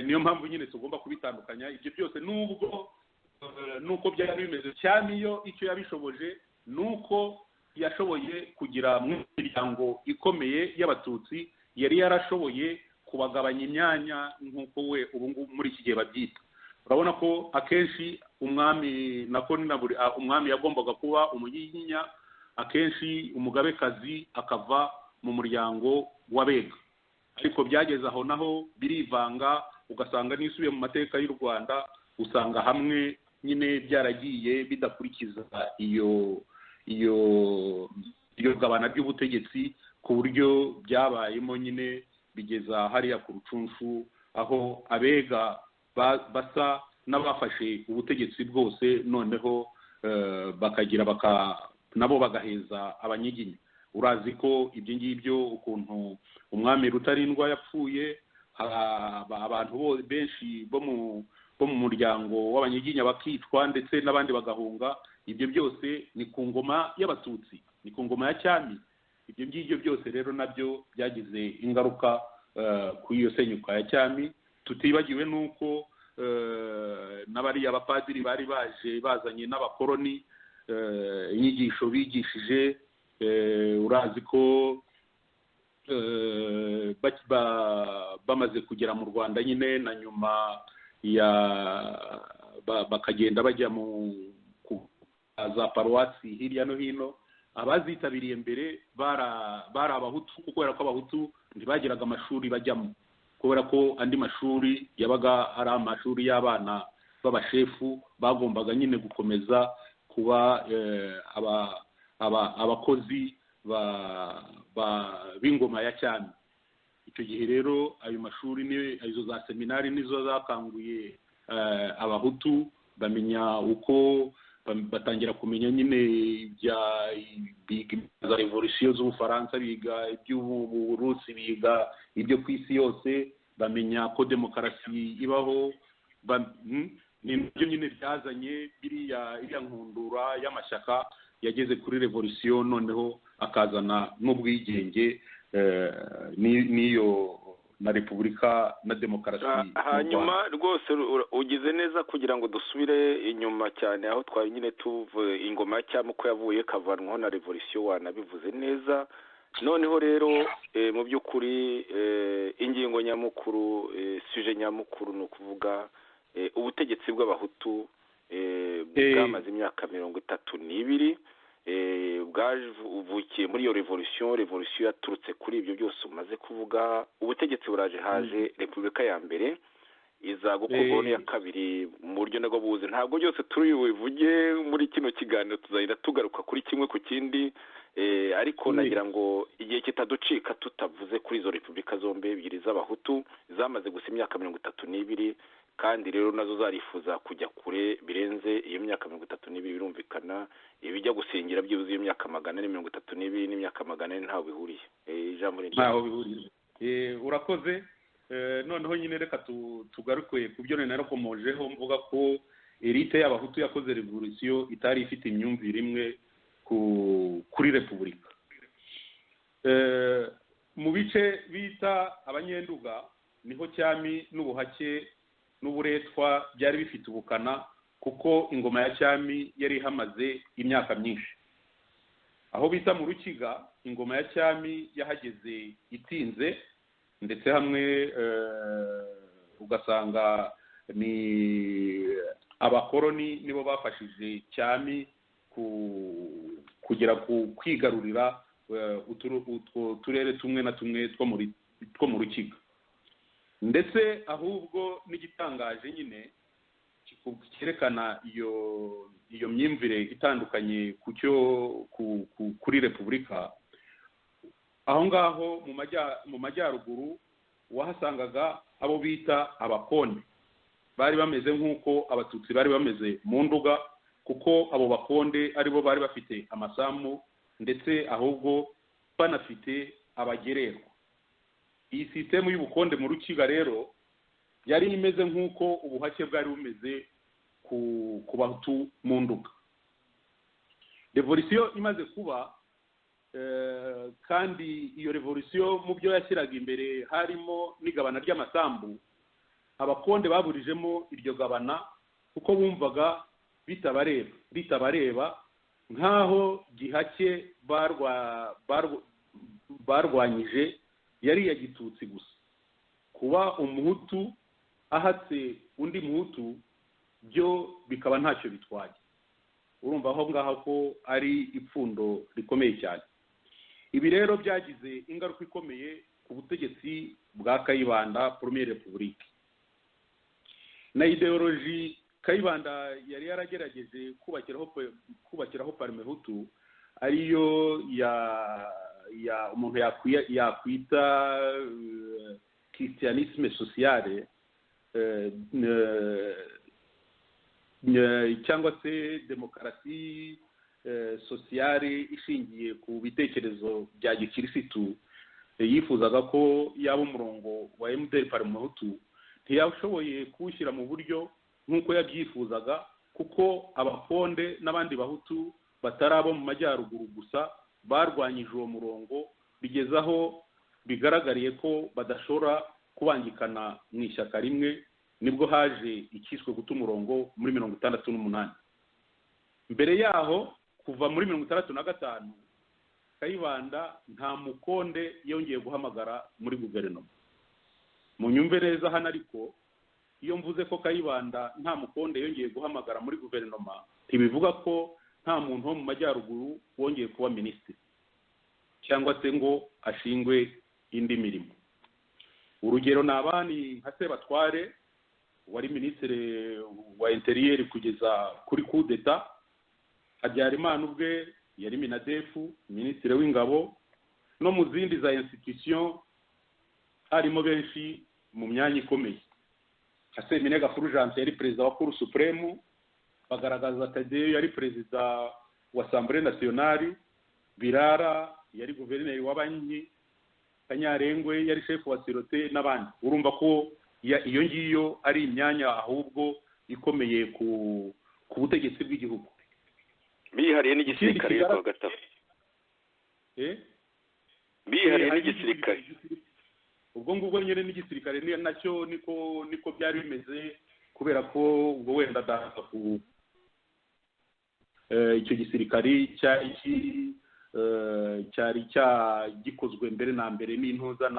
Niyo mpamvu nyine tugomba kubitandukanya ibyo byose. Nuko byari bimeze cyane, iyo icyo yabishoboje nuko yashoboye kugira mu miryango ikomeye y'abatutsi, yari yarashoboye kubagabanya imyanya nk'uko we ubu ngubu muri iki gihe babyita. Urabona ko akenshi umwami yagombaga kuba Umunyiginya, akenshi umugabekazi akava mu muryango w'Abega, ariko byageze aho naho birivanga, ugasanga n'isubiye mu mateka y'u Rwanda, usanga hamwe nyine byaragiye bidakurikiza iyo gabana ry'ubutegetsi, ku buryo byabayemo nyine bigeza hariya ku Rucunshu, aho Abega basa n'abafashe ubutegetsi bwose, noneho nabo bagaheza Abanyiginya. Urazi ko ibyo ngibyo ukuntu umwami Rutarindwa yapfuye, abantu benshi bo mu muryango w'Abanyiginya bakicwa, ndetse n'abandi bagahunga. Ibyo byose ni ku ngoma y'Abatutsi, ni ku ngoma ya cyami. Ibyo ngibyo byose rero nabyo byagize ingaruka ku iyo senyuka ya cyami. Tutibagiwe nuko n'abariya abapadiri bari bazanye n'abakoroni inyigisho bigishije. Urazi ko bamaze kugera mu Rwanda nyine, na nyuma bakagenda bajya za paruwasi hirya no hino. Abazitabiriye mbere bari Abahutu, kubera ko Abahutu ntibagiraga amashuri bajyamo, kubera ko andi mashuri yabaga ari amashuri y'abana b'abashefu, bagombaga nyine gukomeza kuba abakozi b'ingoma ya cyami. Icyo gihe rero ayo mashuri izo za seminari nizo zakanguye Abahutu, bamenya uko batangira kumenya nyine biga za revolution z'Ubufaransa, biga iby'Uburusi, biga ibyo ku isi yose, bamenya ko demokarasi ibaho. Ni nabyo nyine byazanye iriya nkundura y'amashyaka yageze kuri revolution, noneho akazana n'ubwigenge n'iyo na repubulika na demokarasi. Hanyuma rwose ugize neza kugira ngo dusubire inyuma cyane, aho twari nyine tuvuye ingoma ya cyami uko yavuye kavanwaho na revolution, wanabivuze neza. Noneho rero mu by'ukuri ingingo nyamukuru, suje nyamukuru, ni ukuvuga ubutegetsi bw'Abahutu bwamaze imyaka 32. bwavukiye muri iyo revolution yaturutse kuri ibyo byose umaze kuvuga. Ubutegetsi buraje, haje repubulika ya mbere, iza gukorwaho n'iya kabiri mu buryo nabwo buze. Ntabwo byose turi buvuge muri kino kiganiro, tuzahita tugaruka kuri kimwe ku kindi, ariko nagira ngo igihe kitaducika tutavuze kuri izo repubulika zombi ebyiri z'abahutu zamaze gusa imyaka 32, kandi rero nazo zarifuza kujya kure birenze iyo myaka 32. Birumvikana ibijya gusingira byibuze iyo myaka 432 n'imyaka 400 ntaho bihuriye. Ijambo ni ntaho bihuriye. Urakoze. Noneho nyine reka tugaruke ku byo narakomojeho mvuga ko elite y'abahutu yakoze revolution itari ifite imyumvire imwe kuri repubulika. Mu bice bita abanyenduga niho cyami n'ubuhake n'uburetwa byari bifite ubukana, kuko ingoma ya cyami yari ihamaze imyaka myinshi. Aho bita mu Rukiga, ingoma ya cyami yahageze itinze, ndetse hamwe ugasanga ni abakoroni nibo bafashije cyami kugera ku kwigarurira uturere tumwe na tumwe two mu Rukiga. Ndetse ahubwo n'igitangaje nyine cyerekana iyo myumvire itandukanye kuri repubulika, aho ngaho mu majyaruguru wahasangaga abo bita abakonde, bari bameze nk'uko abatutsi bari bameze mu Nduga, kuko abo bakonde aribo bari bafite amasambu, ndetse ahubwo banafite abagererwa. Iyi sisitemu y'ubukonde mu Rukiga rero yari imeze nk'uko ubuhake bwari bumeze ku bahutu mu Nduga. Revolution imaze kuba, kandi iyo revolution mu byo yashyiraga imbere harimo n'igabana ry'amasambu, abakonde baburijemo iryo gabana kuko bumvaga bitabareba, nk'aho gihake barwanyije yari iya gitutsi gusa. Kuba umuhutu ahatse undi muhutu byo bikaba ntacyo bitwaye. Urumva aho ngaho ko ari ipfundo rikomeye cyane. Ibi rero byagize ingaruka ikomeye ku butegetsi bwa Kayibanda, Première République. Na ideoloji Kayibanda yari yaragerageje kubakiraho Parmehutu, ariyo ya umuntu yakwita christianisme sociale, cyangwa se demokarasi sociale ishingiye ku bitekerezo bya gikirisitu. Yifuzaga ko yaba umurongo wa MDR Parmehutu, ntiyashoboye kuwushyira mu buryo nk'uko yabyifuzaga, kuko abakonde n'abandi bahutu batari abo mu majyaruguru gusa barwanyije uwo murongo, bigeze aho bigaragariye ko badashobora kubangikana mu ishyaka rimwe. Nibwo haje ikiswe guta umurongo muri 68. Mbere yaho kuva muri 65 Kayibanda nta mukonde yongeye guhamagara muri guverinoma. Mu nyumve neza hano, ariko iyo mvuze ko Kayibanda nta mukonde yongeye guhamagara muri guverinoma, ntibivuga ko nta muntu wo mu majyaruguru wongeye kuba minisitiri cyangwa se ngo ashingwe indi mirimo. Urugero nabani nka Sebatware wari minisitiri wa interieur kugeza kuri coup d'etat. Habyarimana ubwe yari minadefu, minisitiri w'ingabo, no mu zindi za institution harimo benshi mu myanya ikomeye. Seminega Fulgence yari perezida wa Cour Supreme, bagaragaza Tadeyo yari perezida wa Assemblée Nationale, Birara yari guverineri wa banki, Kanyarengwe yari chef wa Sirote n'abandi. Urumva ko iyo ngiyo ari imyanya ahubwo ikomeye ku butegetsi bw'igihugu. Bihariye n'igisirikare kwa gatatu. Bihariye n'igisirikare. Ubwo ngubwo nyine n'igisirikare nacyo niko byari bimeze, kubera ko ubwo wenda daza ku icyo gisirikare cyari gikozwe mbere na mbere n'intuza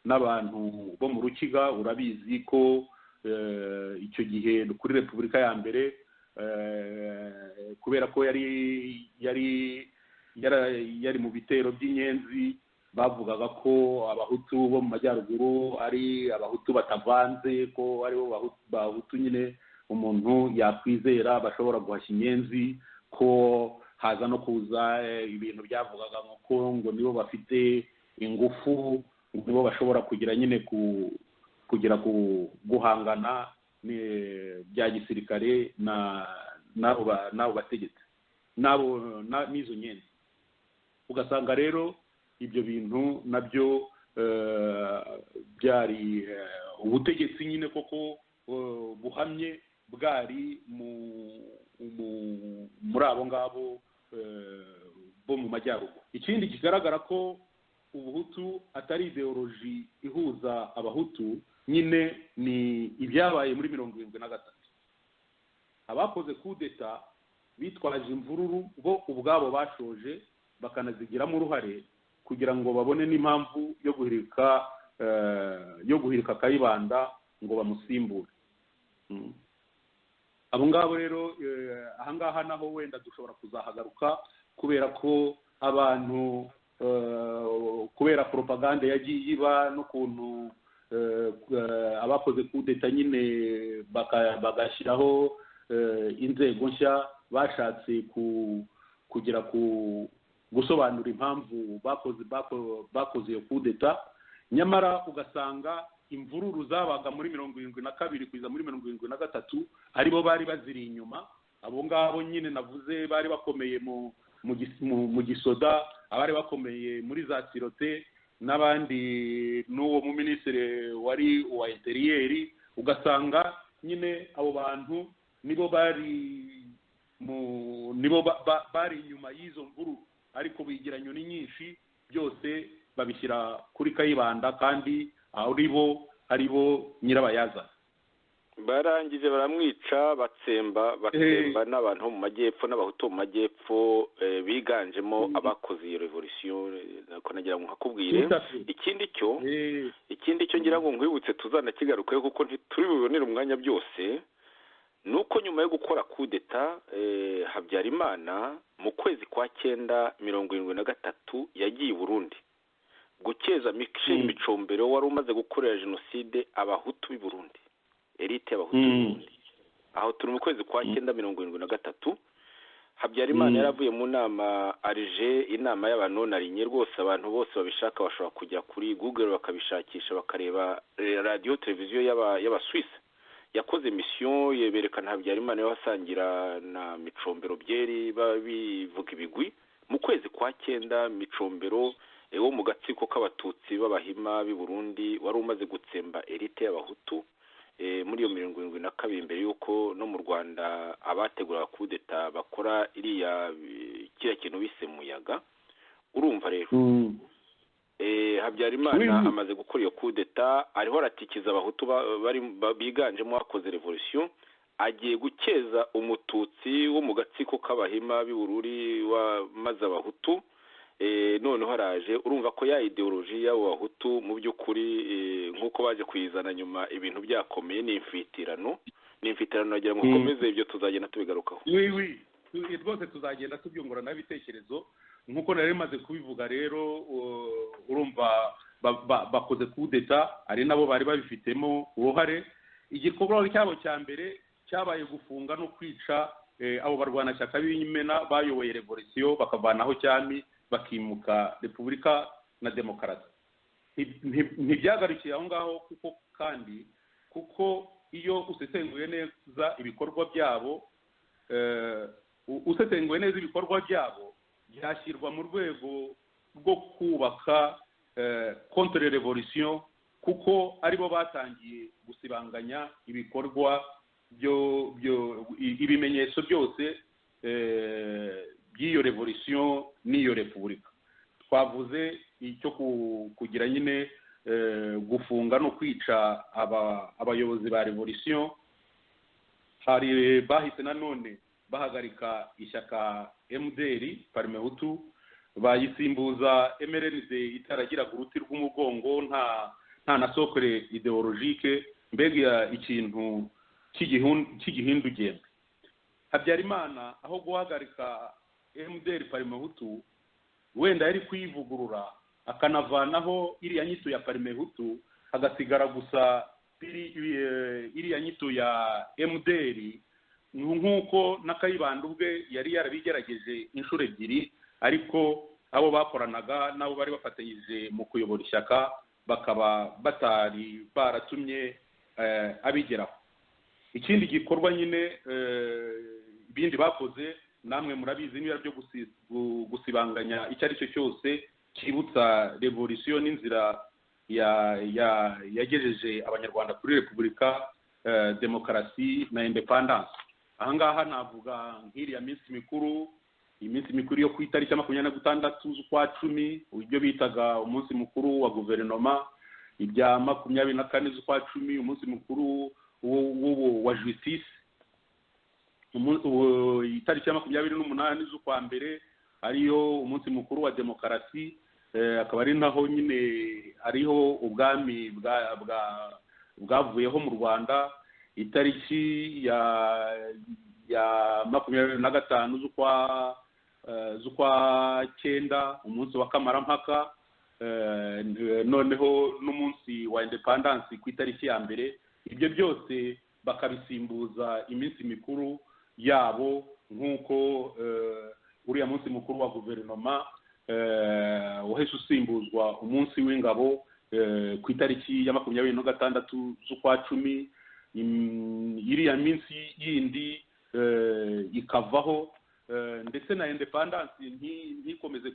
n'abantu bo mu Rukiga. Urabizi ko icyo gihe kuri Repubulika ya mbere kubera ko yari mu bitero by'inyenzi bavugaga ko abahutu bo mu majyaruguru ari abahutu batavanze, ko aribo bahutu nyine umuntu yakwizera bashobora guhashya inyenzi, ko haza no kuza ibintu byavugaga ngo nibo bafite ingufu, nibo bashobora kugira nyine guhangana bya gisirikare n'abo bategetsi n'izo nyenzi. Ugasanga rero ibyo bintu nabyo byari ubutegetsi nyine koko buhamye bwari muri abo ngabo bo mu majyaruguru. Ikindi kigaragara ko ubuhutu atari ideoloji ihuza abahutu nyine ni ibyabaye muri 1973. Abakoze kudeta bitwaje imvururu bo ubwabo bashoje bakanazigiramo uruhare kugira ngo babone n'impamvu yo guhirika Kayibanda ngo bamusimbure. Abo ngabo rero ahangaha naho wenda dushobora kuzahagaruka kubera ko abantu kubera propaganda yagiye iba n'ukuntu abakoze kudeta nyine bagashyiraho inzego nshya bashatse kugira gusobanura impamvu bakoze iyo kudeta, nyamara ugasanga imvururu zabaga muri 1972 kugeza muri 1973 aribo bari baziri inyuma. Abo ngabo nyine navuze bari bakomeye mu gisoda, abari bakomeye muri za sirote, n'abandi n'uwo mu minisitiri wari uwa interiyeri. Ugasanga nyine abo bantu nibo bari inyuma y'izo mvururu, ariko bigira nyoni nyinshi, byose babishyira kuri Kayibanda kandi aribo nyirabayazana. Barangije baramwica, batsemba n'abantu mu majyepfo n'abahutu mu majyepfo biganjemo abakoze iyo revolution. Nako nagira ngo nkakubwire ikindi cyo ngira ngo nkwibutse tuzanakigarukaho kuko ntituri bubonere umwanya byose, nuko nyuma yo gukora kudeta Habyarimana mu kwezi kwa 9 1973 yagiye i Burundi gukeza Michel Micombero wari umaze gukorera jenoside abahutu b'i Burundi, elite y'abahutu b'i Burundi. Aho turi mu kwezi kwa 9 1973. Habyarimana yaravuye mu nama arije, inama y'abanonariye rwose, abantu bose babishaka bashobora kujya kuri Google bakabishakisha bakareba radio televiziyo y'Abaswisse. Yakoze mission yeberekana Habyarimana yasangira na Micombero byeri bivuga ibigwi. Mu kwezi kwa 9 Micombero wo mu gatsiko k'abatutsi b'abahima b'i Burundi wari umaze gutsemba elite y'abahutu muri iyo 1972 imbere yuko no mu Rwanda abategura kudeta bakora kiriya kintu bise muyaga. Urumva rero Habyarimana amaze gukora iyo kudeta ariho aratikiza abahutu biganjemo wakoze revolution, agiye gukeza umututsi wo mu gatsiko k'abahima b'i Bururi maze abahutu. Noneho haraje, urumva ko ya ideoloji y'abo bahutu mu by'ukuri nk'uko baje kuyizana nyuma ibintu byakomeye n'imfitirano nagira ngo komeze ibyo tuzagenda tubigarukaho. Rwose tuzagenda tubyungurana n'ibitekerezo nk'uko nari maze kubivuga. Rero urumva bakoze kudeta ari nabo bari babifitemo uruhare. Igikorwa cyabo cya mbere cyabaye gufunga no kwica abo barwanashyaka b'Imena bayoboye revolution bakavanaho cyami bakimuka Repubulika na Demokarasi. Ntibyagarukiye aho ngaho kuko iyo usesenguye neza ibikorwa byabo byashyirwa mu rwego rwo kubaka contre revolution, kuko aribo batangiye gusibanganya ibikorwa ibimenyetso byose by'iyo revolution n'iyo repubulika. Twavuze icyo kugira nyine gufunga no kwica abayobozi ba revolution. Hari bahise nanone bahagarika ishyaka MDR Parmehutu, bayisimbuza MRND itaragiraga uruti rw'umugongo, nta na sokore ideologique, mbega ikintu cy'igihindu genda. Habyarimana aho guhagarika MDR Parimehutu wenda yari kwivugurura akanavanaho iriya nyito ya Parimehutu hagasigara gusa iriya nyito ya MDR, nk'uko na Kayibanda ubwe yari yarabigerageje inshuro ebyiri, ariko abo bakoranaga nabo bari bafatanyije mu kuyobora ishyaka bakaba batari baratumye abigeraho. Ikindi gikorwa nyine ibindi bakoze namwe murabizi niba byo gusibanganya icyo ari cyo cyose kibutsa revolution n'inzira yagejeje abanyarwanda kuri repubulika, demokarasi na independence. Ahangaha navuga nk'iriya minsi mikuru, iminsi mikuru yo ku itariki 26 z'ukwa 10 ibyo bitaga umunsi mukuru wa guverinoma, ibya 24 z'ukwa 10 umunsi mukuru wa justice, itariki 28 z'ukwa mbere ariyo umunsi mukuru wa demokarasi, akaba ari naho nyine ariho ubwami bwavuyeho mu Rwanda. Itariki ya 25 z'ukwa 9 umunsi wa kamarampaka, noneho n'umunsi wa independence ku itariki ya mbere. Ibyo byose bakabisimbuza iminsi mikuru yabo, nk'uko uriya munsi mukuru wa guverinoma wahise usimbuzwa umunsi w'ingabo ku itariki ya 26 z'ukwa 10. Iriya minsi yindi ikavaho, ndetse na independence ntikomeze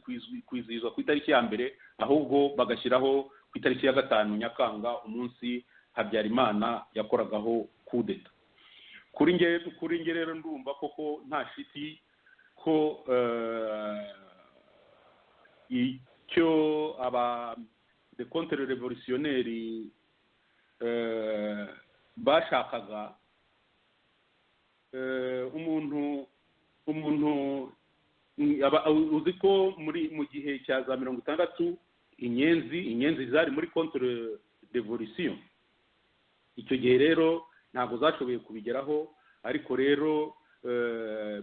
kwizihizwa ku itariki ya mbere, ahubwo bagashyiraho ku itariki ya 5 Nyakanga umunsi Habyarimana yakoragaho kudeta. Kuri nge rero ndumva koko nta shiti ko icyo aba de contre revolutionnaire bashakaga, umuntu uzi ko mu gihe cya za 60 inyenzi zari muri contre revolution. Icyo gihe rero ntabwo zashoboye kubigeraho, ariko rero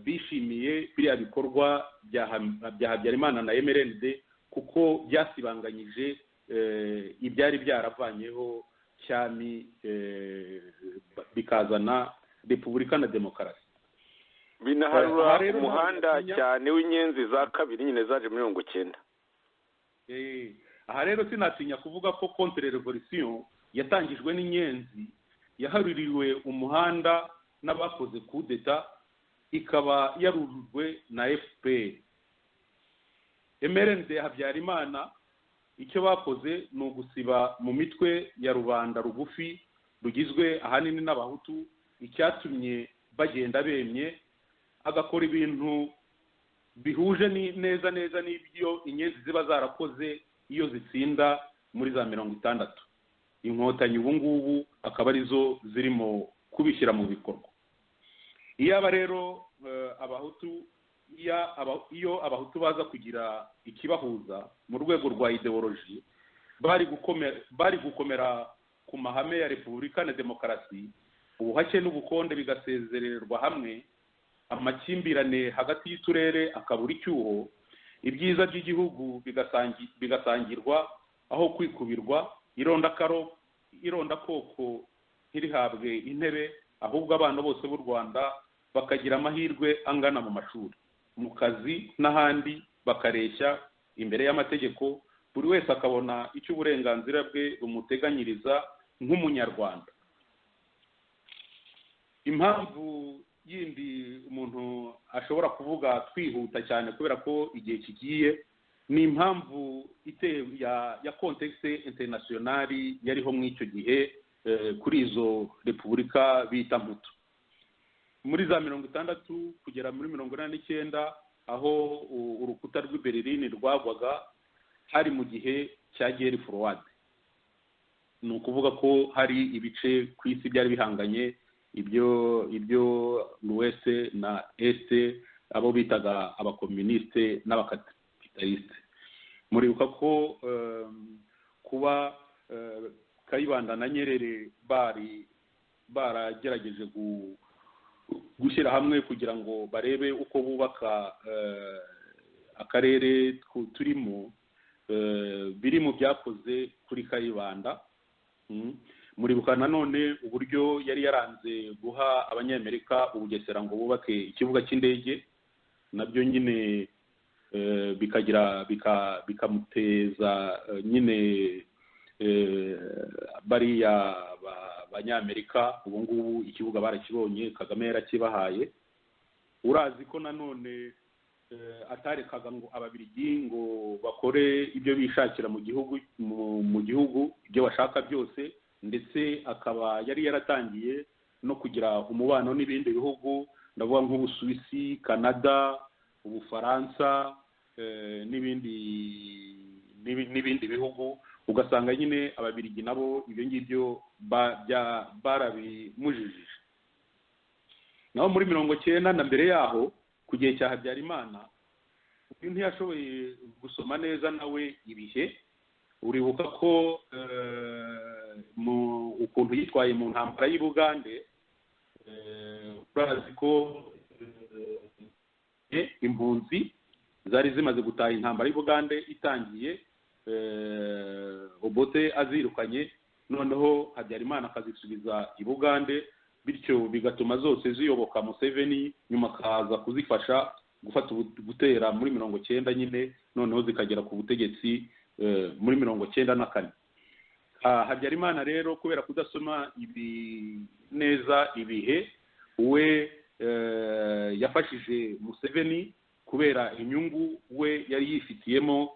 bishimiye biriya bikorwa bya Habyarimana na MRND kuko byasibanganyije ibyari byaravanyeho cyami bikazana repubulika na demokarasi. Binaharura umuhanda cyane w'inyenzi za kabiri nyine zaje muri 19. Aha rero sinatinya kuvuga ko contre revolution yatangijwe n'inyenzi, yaharuriwe umuhanda n'abakoze kudeta, ikaba yarujwe na FPR. MRND Habyarimana icyo bakoze ni ugusiba mu mitwe ya rubanda rugufi rugizwe ahanini n'abahutu, icyatumye bagenda bemye, agakora ibintu bihuje neza n'ibyo inyenzi ziba zarakoze iyo zitsinda muri za 60. Inkotanyi ubu ngubu akaba arizo zirimo kubishyira mu bikorwa. Iyo rero abahutu iyo abahutu baza kugira ikibahuza mu rwego rwa ideology, bari gukomera ku mahame ya repubulika na demokarasi, ubuhake n'ubukonde bigasezererwa hamwe, amakimbirane hagati y'uturere akabura icyuho, ibyiza by'igihugu bigasangirwa aho kwikubirwa, irondakoko ntirihabwe intebe, ahubwo abana bose b'u Rwanda bakagira amahirwe angana mu mashuri, mu kazi n'ahandi, bakareshya imbere y'amategeko, buri wese akabona icyo uburenganzira bwe bumuteganyiriza nk'umunyarwanda. Impamvu yindi umuntu ashobora kuvuga twihuta cyane kubera ko igihe kigiye, ni impamvu ya contexte internationali yariho mu icyo gihe kuri izo repubulika bita mputu. Muri za 60 kugera muri 89, aho urukuta rw'i Berlin rwagwaga, hari mu gihe cya guerre froide. Ni ukuvuga ko hari ibice ku isi byari bihanganye, ibyo l'Ouest na Est, abo bitaga abakomuniste n'abakapitaliste. Muribuka ko kuba Kayibanda na Nyerere baragerageje gushyira hamwe kugira ngo barebe uko bubaka akarere turimo, biri mu byakoze kuri Kayibanda. Muribuka nanone uburyo yari yaranze guha abanyamerika Ubugesera ngo bubake ikibuga cy'indege, nabyo nyine bikamuteza nyine bariya abanyamerika. ubu ngubu ikibuga barakibonye, Kagame yarakibahaye. Urazi ko nanone atarekaga ngo ababirigi ngo bakore ibyo bishakira mu gihugu ibyo bashaka byose, ndetse akaba yari yaratangiye no kugira umubano n'ibindi bihugu, ndavuga nk'Ubusuwisi, Canada, Ubufaransa n'ibindi bihugu. Ugasanga nyine ababirigi nabo ibyo ngibyo barabimujijije. Naho muri 90 na mbere yaho ku gihe cya Habyarimana, uyu ntiyashoboye gusoma neza nawe ibihe. Uribuka ko ukuntu yitwaye mu ntambara y'u Bugande, urazi ko impunzi zari zimaze gutaha intambara y'u Bugande itangiye, Obote azirukanye, noneho Habyarimana akazisubiza i Bugande, bityo bigatuma zose ziyoboka Museveni, nyuma akaza kuzifasha gutera muri 90 nyine, noneho zikagera ku butegetsi muri 94. Habyarimana rero kubera kudasoma neza ibihe, we yafashije Museveni kubera inyungu we yari yifitiyemo.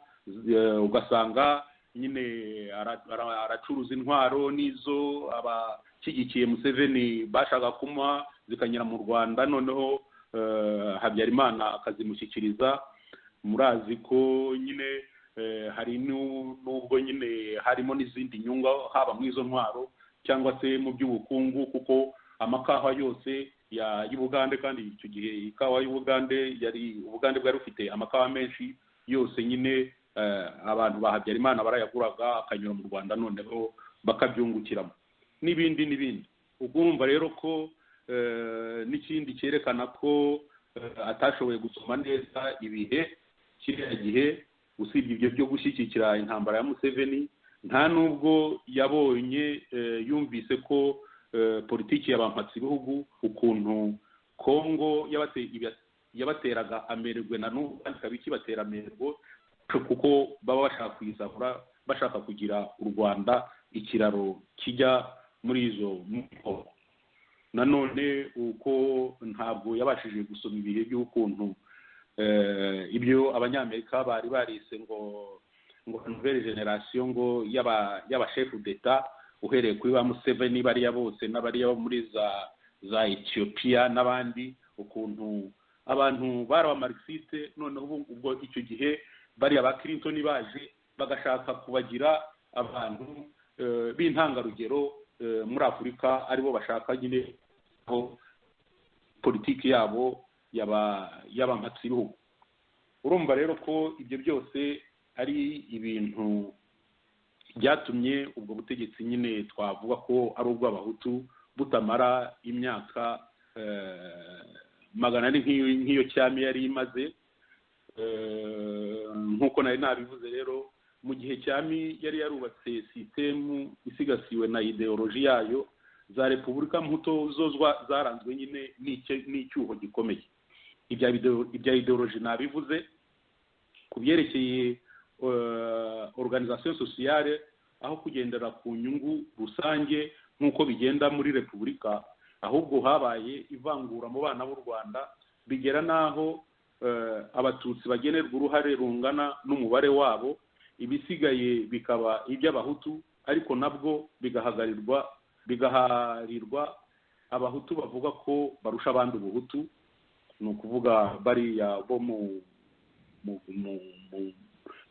Ugasanga nyine aracuruza intwaro n'izo abashyigikiye Museveni bashaka kumuha zikanyura mu Rwanda, noneho Habyarimana akazimushyikiriza. Murazi ko nyine hari n'ubwo nyine harimo n'izindi nyungu, haba mu izo ntwaro cyangwa se mu by'ubukungu, kuko amakawa yose y'Ubugande, kandi icyo gihe ikawa y'Ubugande Ubugande bwari bufite amakawa menshi, yose nyine abantu ba Habyarimana barayaguraga akanyura mu Rwanda, noneho bakabyungukiramo n'ibindi. Urumva rero ko n'ikindi cyerekana ko atashoboye gusoma neza ibihe kiriya gihe, usibye ibyo byo gushyigikira intambara ya Museveni, nta nubwo yumvise ko politiki y'abampatsi bihugu, ukuntu Kongo yabateraga amererwe na n'ubu kandi ikaba ikibatera amererwe, kuko baba bashaka kuyizahura, bashaka kugira u Rwanda ikiraro kijya muri izo Kongo. Nanone uko ntabwo yabashije gusoma ibihe by'ukuntu ibyo abanyamerika bari barise ngo nouvelle generation ngo y'aba chef d'etat, uhereye kuri ba Museveni bariya bose n'abariya muri za Ethiopia n'abandi, ukuntu abantu bari abamarxiste. Noneho ubwo icyo gihe bariya ba Clinton baje bagashaka kubagira abantu b'intangarugero muri Afurika, aribo bashaka nyine ko politiki yabo y'abampatsi bihugu. Urumva rero ko ibyo byose ari ibintu byatumye ubwo butegetsi nyine twavuga ko ari ubw'abahutu butamara imyaka 100 nk'iyo cyami yari imaze. Nk'uko nari nabivuze rero, mu gihe cyami yari yarubatse sisitemu isigasiwe na ideoloji yayo, za repubulika mputo zo zaranzwe nyine n'icyuho gikomeye. Ibya ideoloji nabivuze. Ku byerekeye organisation sociale, aho kugendera ku nyungu rusange nk'uko bigenda muri repubulika, ahubwo habaye ivangura mu bana b'u Rwanda, bigera n'aho abatutsi bagenerwa uruhare rungana n'umubare wabo, ibisigaye bikaba iby'abahutu, ariko nabwo bigaharirwa abahutu bavuga ko barusha abandi ubuhutu. Ni ukuvuga bariya bo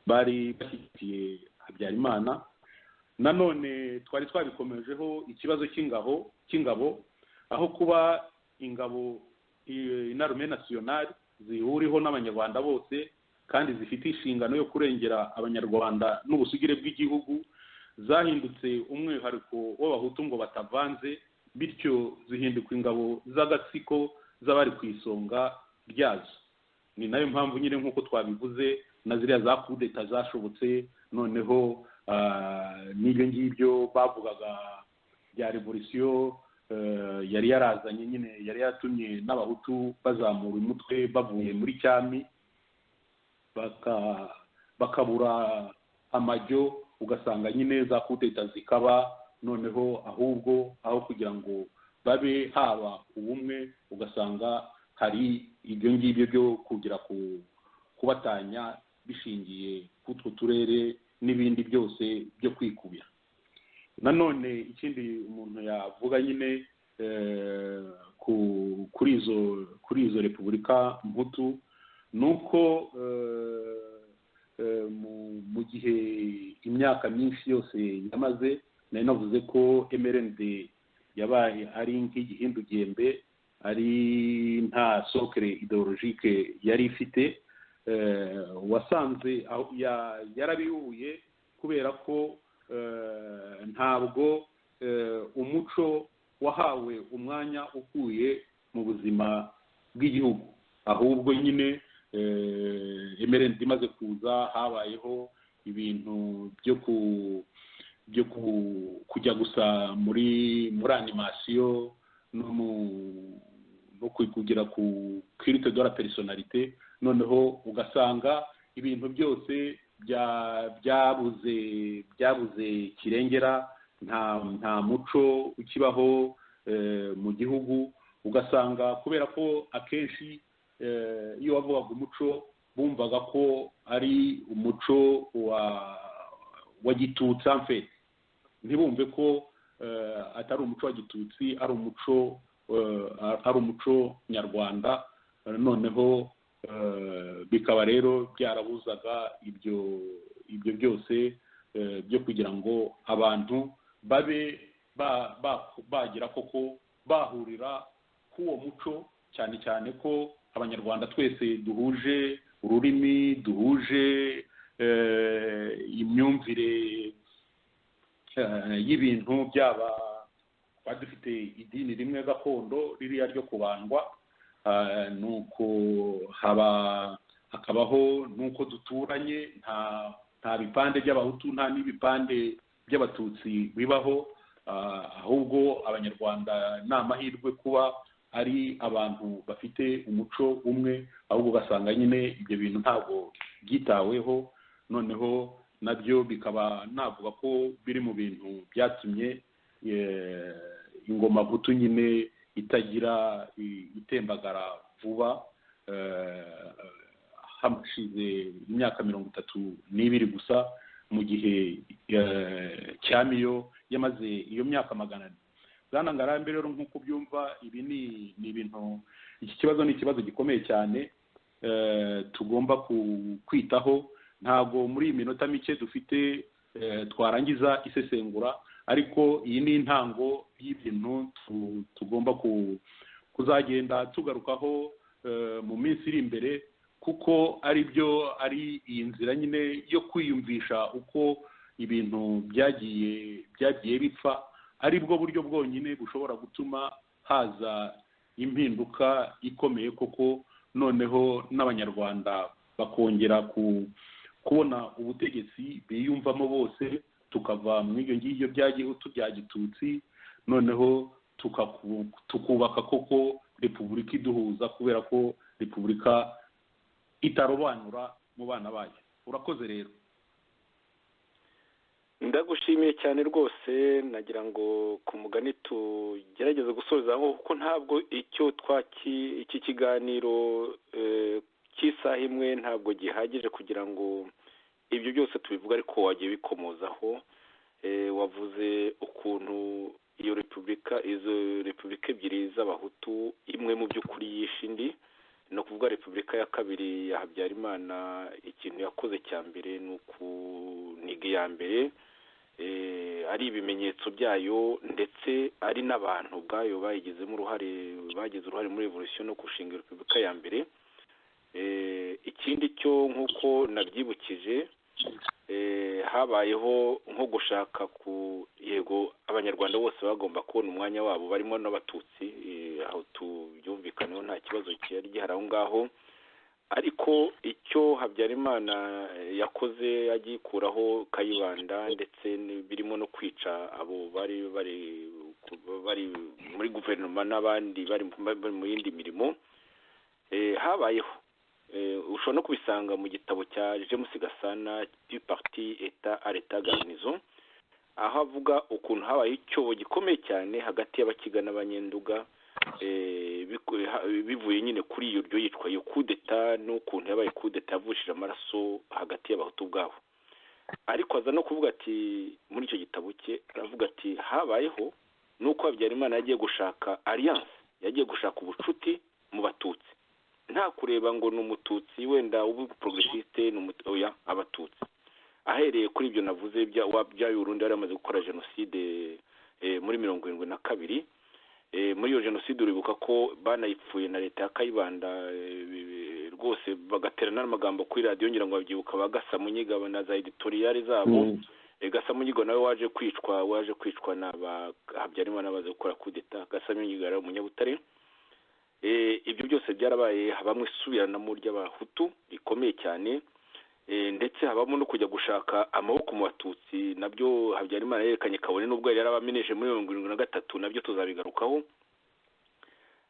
bari bashyigikiye Habyarimana. Nanone twari twabikomejeho ikibazo cy'ingabo, aho kuba ingabo inarume nationale zihuriho n'abanyarwanda bose kandi zifite inshingano yo kurengera abanyarwanda n'ubusugire bw'igihugu, zahindutse umwihariko w'abahutu ngo batavanze, bityo zihinduka ingabo z'agatsiko z'abari ku isonga ryazo. Ni nayo mpamvu nyine nk'uko twabivuze na ziriya za kudeta zashobotse, noneho n'ibyo ngibyo bavugaga bya revolisiyo yari yarazanye nyine yari yatumye n'abahutu bazamura umutwe bavuye muri cyami bakabura amajyo, ugasanga nyine za kudeta zikaba, noneho ahubwo aho kugira ngo babe haba ubumwe ugasanga hari ibyo ngibyo byo kugira kubatanya bishingiye k'utwo turere n'ibindi byose byo kwikubira. Nanone ikindi umuntu yavuga nyine kuri izo repubulika mputu ni uko mu gihe imyaka myinshi yose yamaze, nari navuze ko MRND yabaye ari nk'igihindugembe, ari nta sokere ideologike yari ifite, wasanze yarabihuye kubera ko ntabwo umuco wahawe umwanya ukuye mu buzima bw'igihugu, ahubwo nyine MRND imaze kuza habayeho ibintu byo kujya gusa muri animasiyo no kugira ku kirite de la personnalité, noneho ugasanga ibintu byose byabuze kirengera, nta muco ukibaho mu gihugu. Ugasanga kubera ko akenshi iyo wavugaga umuco bumvaga ko ari umuco wa gitutsi, amfe ntibumve ko atari umuco wa gitutsi, ari umuco nyarwanda. Noneho bikaba rero byarabuzaga ibyo byose byo kugira ngo abantu babe bagira koko bahurira k'uwo muco, cyane cyane ko abanyarwanda twese duhuje ururimi, duhuje imyumvire y'ibintu, byaba dufite idini rimwe gakondo ririya ryo kubandwa, nuko hakabaho nuko duturanye, nta bipande by'abahutu nta n'ibipande by'abatutsi bibaho, ahubwo abanyarwanda ni amahirwe kuba ari abantu bafite umuco umwe, ahubwo ugasanga nyine ibyo bintu ntabwo byitaweho. Noneho nabyo bikaba navuga ko biri mu bintu byatumye ingoma Hutu nyine itagira itembagara vuba, hashize imyaka 32 gusa, mu gihe cyamiyo yamaze iyo myaka 100. Bwana Ngarambe rero nk'uko byumva, ibi ni ibintu, iki kibazo ni ikibazo gikomeye cyane tugomba kwitaho. Ntabwo muri iyi minota mike dufite twarangiza isesengura, ariko iyi ni intango y'ibintu tugomba kuzagenda tugarukaho mu minsi iri imbere, kuko ari iyi nzira nyine yo kwiyumvisha uko ibintu byagiye bipfa, ari bwo buryo bwonyine bushobora gutuma haza impinduka ikomeye koko, noneho n'abanyarwanda bakongera kubona ubutegetsi biyumvamo bose, tukava mu ibyo ngibyo bya gihutu bya gitutsi, noneho tukubaka koko repubulika iduhuza, kubera ko repubulika itarobanura mu bana bayo. Urakoze rero. Ndagushimiye cyane rwose. Nagira ngo ku mugani tugerageze gusozaho, kuko ntabwo iki kiganiro cy'isaha imwe ntabwo gihagije kugira ngo ibyo byose tubivuga, ariko wagiye bikomozaho. Wavuze ukuntu izo repubulika ebyiri z'abahutu, imwe mu by'ukuri yishe indi, no kuvuga repubulika ya kabiri ya Habyarimana, ikintu yakoze cya mbere ni ukuniga iya mbere, ari ibimenyetso byayo, ndetse ari n'abantu ubwayo bagize uruhare muri revolution no gushinga repubulika ya mbere. Ikindi cyo nk'uko nabyibukije, habayeho nko gushaka yego abanyarwanda bose bagomba kubona umwanya wabo, barimo n'abatutsi, aho tubyumvikaneho nta kibazo cyari gihari aho ngaho, ariko icyo Habyarimana yakoze agikuraho Kayibanda ndetse birimo no kwica abo bari muri guverinoma n'abandi bari mu yindi mirimo, habayeho ushobora no kubisanga mu gitabo cya James Gasana du parti Etat à l'État garnison, aho avuga ukuntu habaye icyobo gikomeye cyane hagati y'Abakiga n'Abanyenduga, bivuye nyine kuri iyo ryo yitwa yo kudeta n'ukuntu yabaye kudeta yavushije amaraso hagati y'abahutu ubwabo. Ariko aza no kuvuga ati muri icyo gitabo cye aravuga ati habayeho nuko Habyarimana yagiye gushaka alliance, yagiye gushaka ubucuti mu Batutsi, nta kureba ngo ni Umututsi wenda ubu progressiste n'umutoya Abatutsi. Ahereye kuri ibyo navuze bya Burundi yari amaze gukora genocide muri 72. Muri iyo genocide uribuka ko banayipfuye na leta ya Kayibanda rwose bagaterana n'amagambo kuri radio ngira ngo babyibuka bagasa munyiga na za editorial zabo. Gasa munyigo nawe waje kwicwa n'aba Habyarimana baze gukora kudeta. Gasa munyiga ari umunyabutare. Ibyo byose byarabaye, habamwe subirana mu ry'Abahutu rikomeye cyane, ndetse habamo no kujya gushaka amaboko mu Batutsi, nabyo Habyarimana yerekanye kabone n'ubwo yari yarabameneje muri 73, nabyo tuzabigarukaho.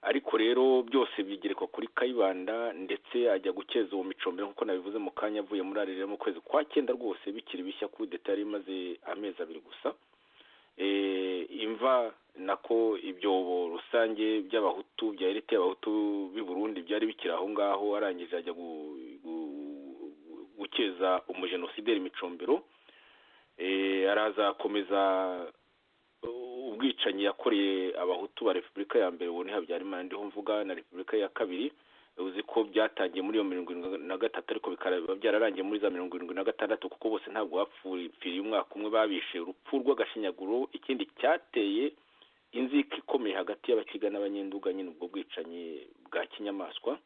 Ariko rero byose bigerekwa kuri Kayibanda, ndetse ajya gukeza uwo Micombero nkuko nabivuze mu kanya avuye muri arere mu kwezi kwa 9 rwose bikiri bishya ku detail imaze amezi 2 gusa. Imva nako ibyobo rusange by'Abahutu bya elite y'Abahutu b'i Burundi byari bikiri aho ngaho, arangije ajya gukeza umugenosideri Micombero. Araza akomeza ubwicanyi yakoreye Abahutu ba Repubulika ya mbere, ubu ni Habyarimana ndiho mvuga, na Repubulika ya kabiri. Uzi ko byatangiye muri 73 ariko bikaba byararangiye muri za 76, kuko bose ntabwo bapfiriye umwaka umwe, babishe urupfu rw'agashinyaguro. Ikindi cyateye inzika ikomeye hagati y'Abakiga n'Abanyenduga, nyine ubwo bwicanyi bwa kinyamaswa.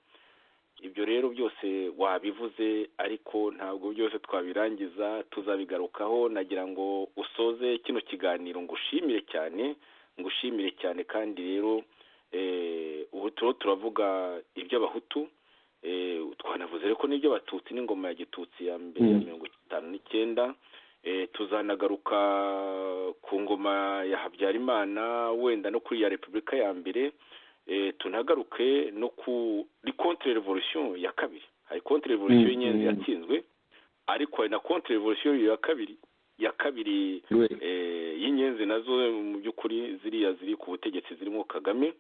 Ibyo rero byose wabivuze, ariko ntabwo byose twabirangiza, tuzabigarukaho. Nagira ngo usoze kino kiganiro ngushimire cyane, kandi rero ubu turavuga iby'Abahutu, twanavuze reko n'ibyo Abatutsi n'ingoma ya Gitutsi ya mbere ya 59. Tuzanagaruka ku ngoma ya Habyarimana, wenda no kuri ya Repubulika ya mbere. Tunagaruke no kuri contre revolution ya kabiri. Hari contre revolution y'Inyenzi yatsinzwe, ariko hari na contre revolution ya kabiri y'Inyenzi nazo mu by'ukuri ziri ku butegetsi zirimo Kagame.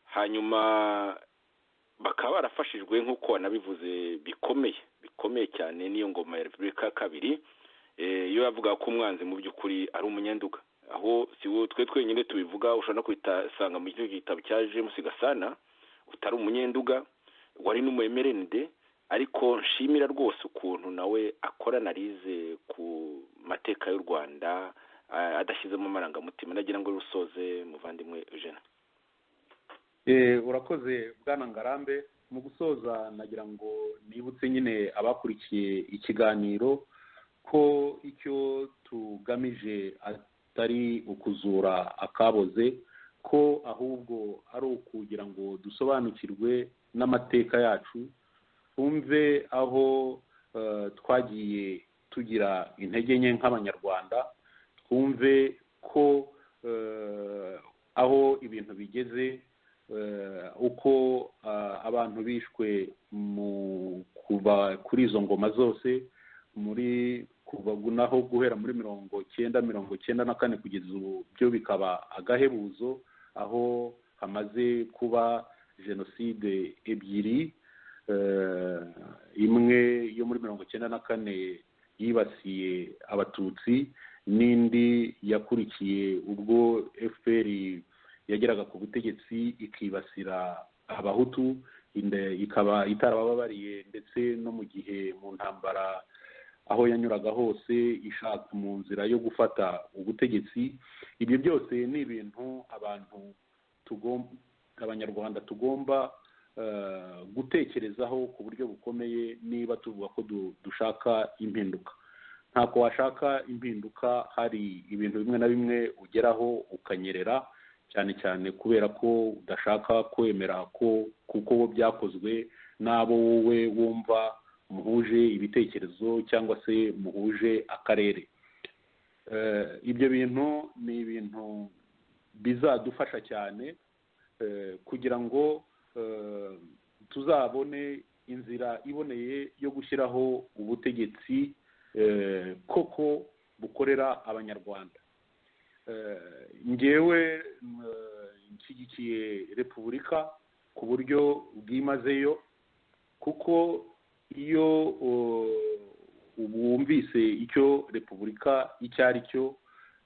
Hanyuma bakaba barafashijwe nk'uko wanabivuze bikomeye cyane n'iyo ngoma ya Repubulika ya kabiri, iyo yavuga ko umwanzi mu by'ukuri ari Umunyenduga. Aho siwo twe twenyine tubivuga, ushobora no kwitasanga mu gitabo cya James Gasana, utari Umunyenduga, wari n'umuemerende. Ariko nshimira rwose ukuntu nawe akora analize ku mateka y'u Rwanda adashyizemo amarangamutima. Nagira ngo rusoze muvandimwe Eugene. Urakoze Bwana Ngarambe. Mu gusoza nagira ngo nibutse nyine abakurikiye ikiganiro ko icyo tugamije atari ukuzura akaboze, ko ahubwo ari ukugira ngo dusobanukirwe n'amateka yacu, twumve aho twagiye tugira intege nke nk'Abanyarwanda, twumve ko aho ibintu bigeze, uko abantu bishwe kuva kuri izo ngoma zose, kuva naho guhera muri 1994 kugeza ubu byo bikaba agahebuzo, aho hamaze kuba jenoside ebyiri, imwe yo muri 1994 yibasiye Abatutsi, n'indi yakurikiye ubwo FPR yageraga ku butegetsi ikibasira Abahutu, ikaba itarababariye, ndetse no mu gihe mu ntambara aho yanyuraga hose ishaka mu nzira yo gufata ubutegetsi. Ibyo byose ni ibintu Abanyarwanda tugomba gutekerezaho ku buryo bukomeye niba tuvuga ko dushaka impinduka. Ntako washaka impinduka hari ibintu bimwe na bimwe ugeraho ukanyerera, cyane cyane kubera ko udashaka kwemera ko kuko byakozwe n'abo wowe wumva muhuje ibitekerezo cyangwa se muhuje akarere. Ibyo bintu ni ibintu bizadufasha cyane kugira ngo tuzabone inzira iboneye yo gushyiraho ubutegetsi koko bukorera abanyarwanda. Ngewe nshyigikiye repubulika ku buryo bwimazeyo, kuko iyo wumvise icyo repubulika icyo ari cyo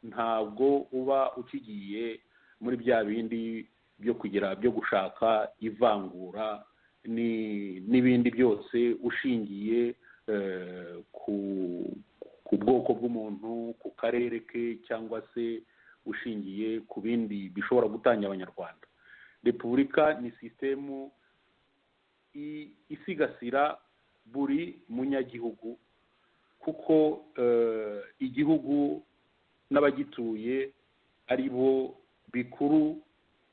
ntabwo uba ukigiye muri bya bindi byo gushaka ivangura n'ibindi byose ushingiye ku bwoko bw'umuntu, ku karere ke, cyangwa se ushingiye ku bindi bishobora gutanya abanyarwanda. Repubulika ni sisitemu isigasira buri munyagihugu, kuko igihugu n'abagituye ari bo bikuru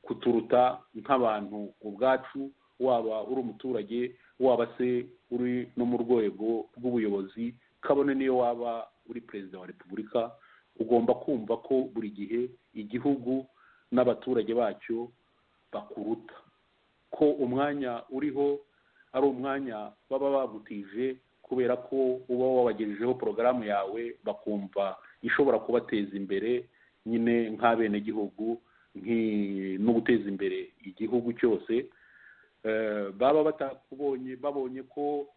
kuturuta nk'abantu ubwacu, waba uri umuturage, waba se uri no mu rwego rw'ubuyobozi, kabone niyo waba uri perezida wa repubulika, ugomba kumva ko buri gihe igihugu n'abaturage bacyo bakuruta, ko umwanya uriho ari umwanya baba bagutije kubera ko uba wabagejejeho porogaramu yawe, bakumva ishobora kubateza imbere nyine nk'abenegihugu, no guteza imbere igihugu cyose. Baba batakubonye, babonye ko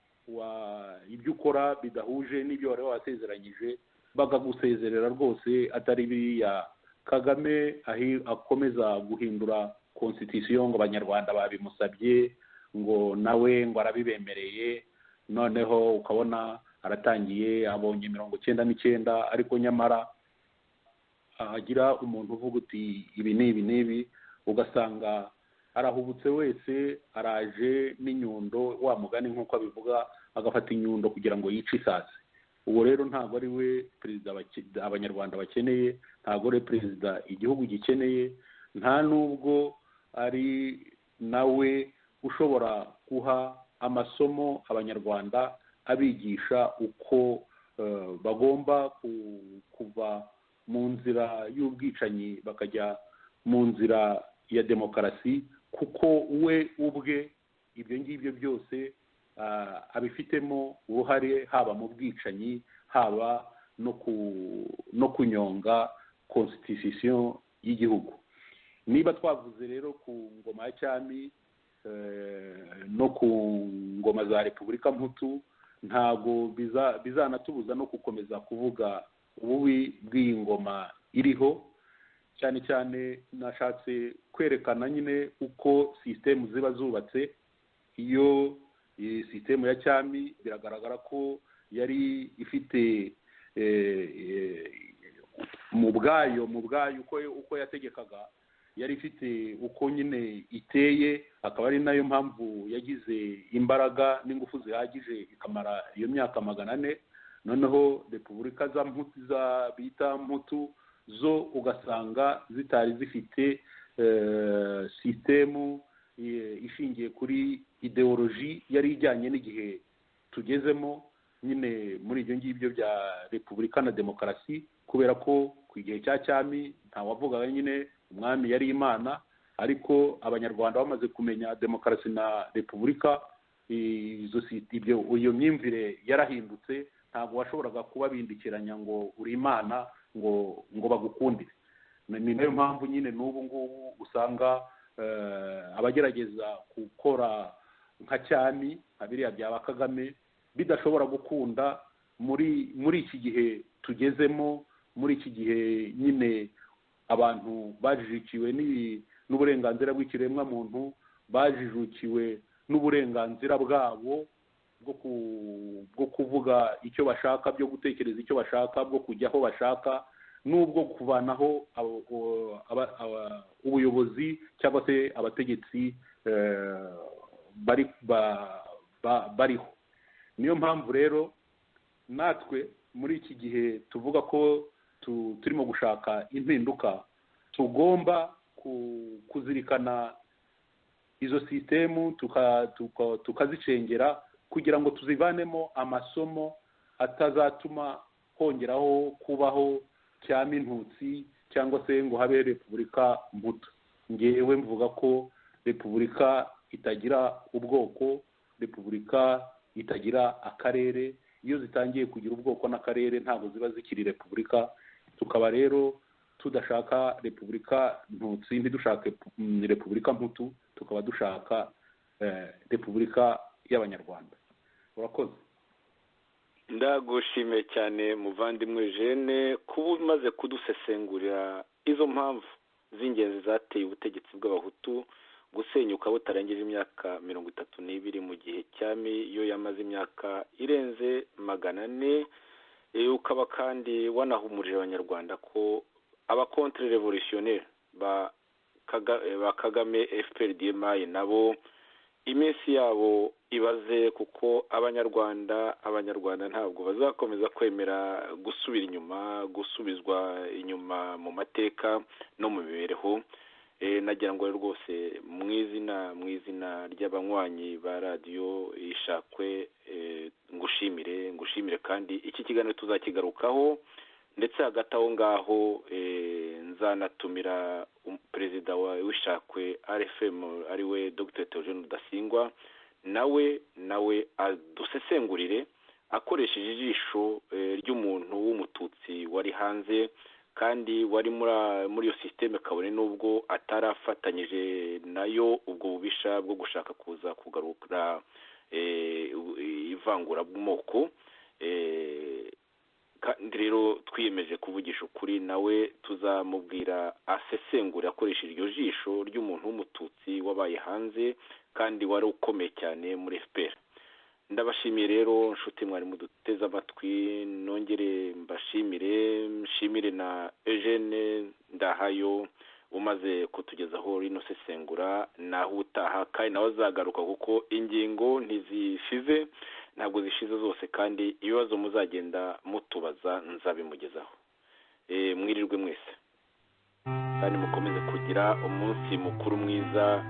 ibyo ukora bidahuje n'ibyo wari wasezeranyije, bakagusezerera rwose. Atari biriya Kagame akomeza guhindura constitution ngo abanyarwanda babimusabye, ngo nawe ngo arabibemereye, noneho ukabona aratangiye abonye 99, ariko nyamara agira umuntu uvuga uti ibi n'ibi, ugasanga arahubutse wese, araje n'inyundo, wa mugani nk'uko abivuga, agafata inyundo kugira ngo yice isasi. Uwo rero ntabwo ari we perezida abanyarwanda bakeneye, ntabwo ari perezida igihugu gikeneye, nta nubwo ari nawe ushobora guha amasomo abanyarwanda, abigisha uko bagomba kuva mu nzira y'ubwicanyi bakajya mu nzira ya demokarasi, kuko we ubwe ibyo ngibyo byose abifitemo uruhare, haba mu bwicanyi, haba no kunyonga constitution y'igihugu. Niba twavuze rero ku ngoma ya cyami no ku ngoma za repubulika mputu, ntabwo bizanatubuza no gukomeza kuvuga ububi bw'iyi ngoma iriho. Cyane cyane nashatse kwerekana nyine uko sisitemu ziba zubatse. Iyo sisitemu ya cyami biragaragara ko yari ifite mu bwayo uko yategekaga, yari ifite uko nyine iteye, akaba ari nayo mpamvu yagize imbaraga n'ingufu zihagije ikamara iyo myaka 400. Noneho repubulika bita mputu zo ugasanga zitari zifite sisitemu ishingiye kuri ideoloji yari ijyanye n'igihe tugezemo, nyine muri ibyo ngibyo bya repubulika na demokarasi, kubera ko ku gihe cya cyami ntawavugaga nyine umwami yari imana, ariko abanyarwanda bamaze kumenya demokarasi na repubulika, iyo myumvire yarahindutse. Ntabwo washoboraga kubabindikiranya ngo uri imana ngo bagukundire. Ni nayo mpamvu nyine n'ubu ngubu usanga abagerageza gukora nka cyami, nka biriya bya Kagame, bidashobora gukunda muri iki gihe tugezemo, muri iki gihe nyine abantu bajijukiwe n'uburenganzira bw'ikiremwamuntu, bajijukiwe n'uburenganzira bwabo bwo kuvuga icyo bashaka, byo gutekereza icyo bashaka, bwo kujya aho bashaka, n'ubwo kuvanaho ubuyobozi cyangwa se abategetsi bariho. Niyo mpamvu rero natwe muri iki gihe tuvuga ko turimo gushaka impinduka, tugomba kuzirikana izo sisitemu tukazicengera kugira ngo tuzivanemo amasomo atazatuma hongeraho kubaho cyangwa intutsi cyangwa se ngo habe repubulika mbuto. Ngewe mvuga ko repubulika itagira ubwoko, repubulika itagira akarere. Iyo zitangiye kugira ubwoko n'akarere ntabwo ziba zikiri repubulika. Tukaba rero tudashaka repubulika ntutsi, ntidushake repubulika mputu, tukaba dushaka repubulika y'abanyarwanda. Urakoze. Ndagushimiye cyane muvandimwe Eugene kuba umaze kudusesengurira izo mpamvu z'ingenzi zateye ubutegetsi bw'abahutu gusenyuka butarengeje imyaka 32 mu gihe cyami iyo yamaze imyaka irenze 400. Ukaba kandi wanahumurije abanyarwanda ko abakontre revolutionnaire ba Kagame FPRDMI nabo iminsi yabo ibaze, kuko abanyarwanda ntabwo bazakomeza kwemera gusubizwa inyuma mu mateka no mu mibereho. Nagira ngo rwose mu izina ry'abanywanyi ba radiyo Ishakwe ngushimire kandi iki kiganiro tuzakigarukaho, ndetse hagati aho ngaho nzanatumira perezida w'Ishakwe RFM ariwe Dr Theogene Rudasingwa, nawe adusesengurire akoresheje ijisho ry'umuntu w'umututsi wari hanze kandi wari muri iyo sisiteme, kabone n'ubwo atarafatanyije nayo ubwo bubisha bwo gushaka kuza kugarura ivangura bw'amoko. Kandi rero twiyemeje kuvugisha ukuri, nawe tuzamubwira asesengura akoresheje iryo jisho ry'umuntu w'umututsi wabaye hanze kandi wari ukomeye cyane muri FPR. Ndabashimiye rero nshuti mwari muduteze amatwi, nongere nshimire na Eugene Ndahayo umaze kutugezaho rino sesengura. Naho utaha kandi nawe azagaruka, kuko ingingo ntabwo zishize zose, kandi ibibazo muzagenda mutubaza nzabimugezaho. Mwirirwe mwese kandi mukomeze kugira umunsi mukuru mwiza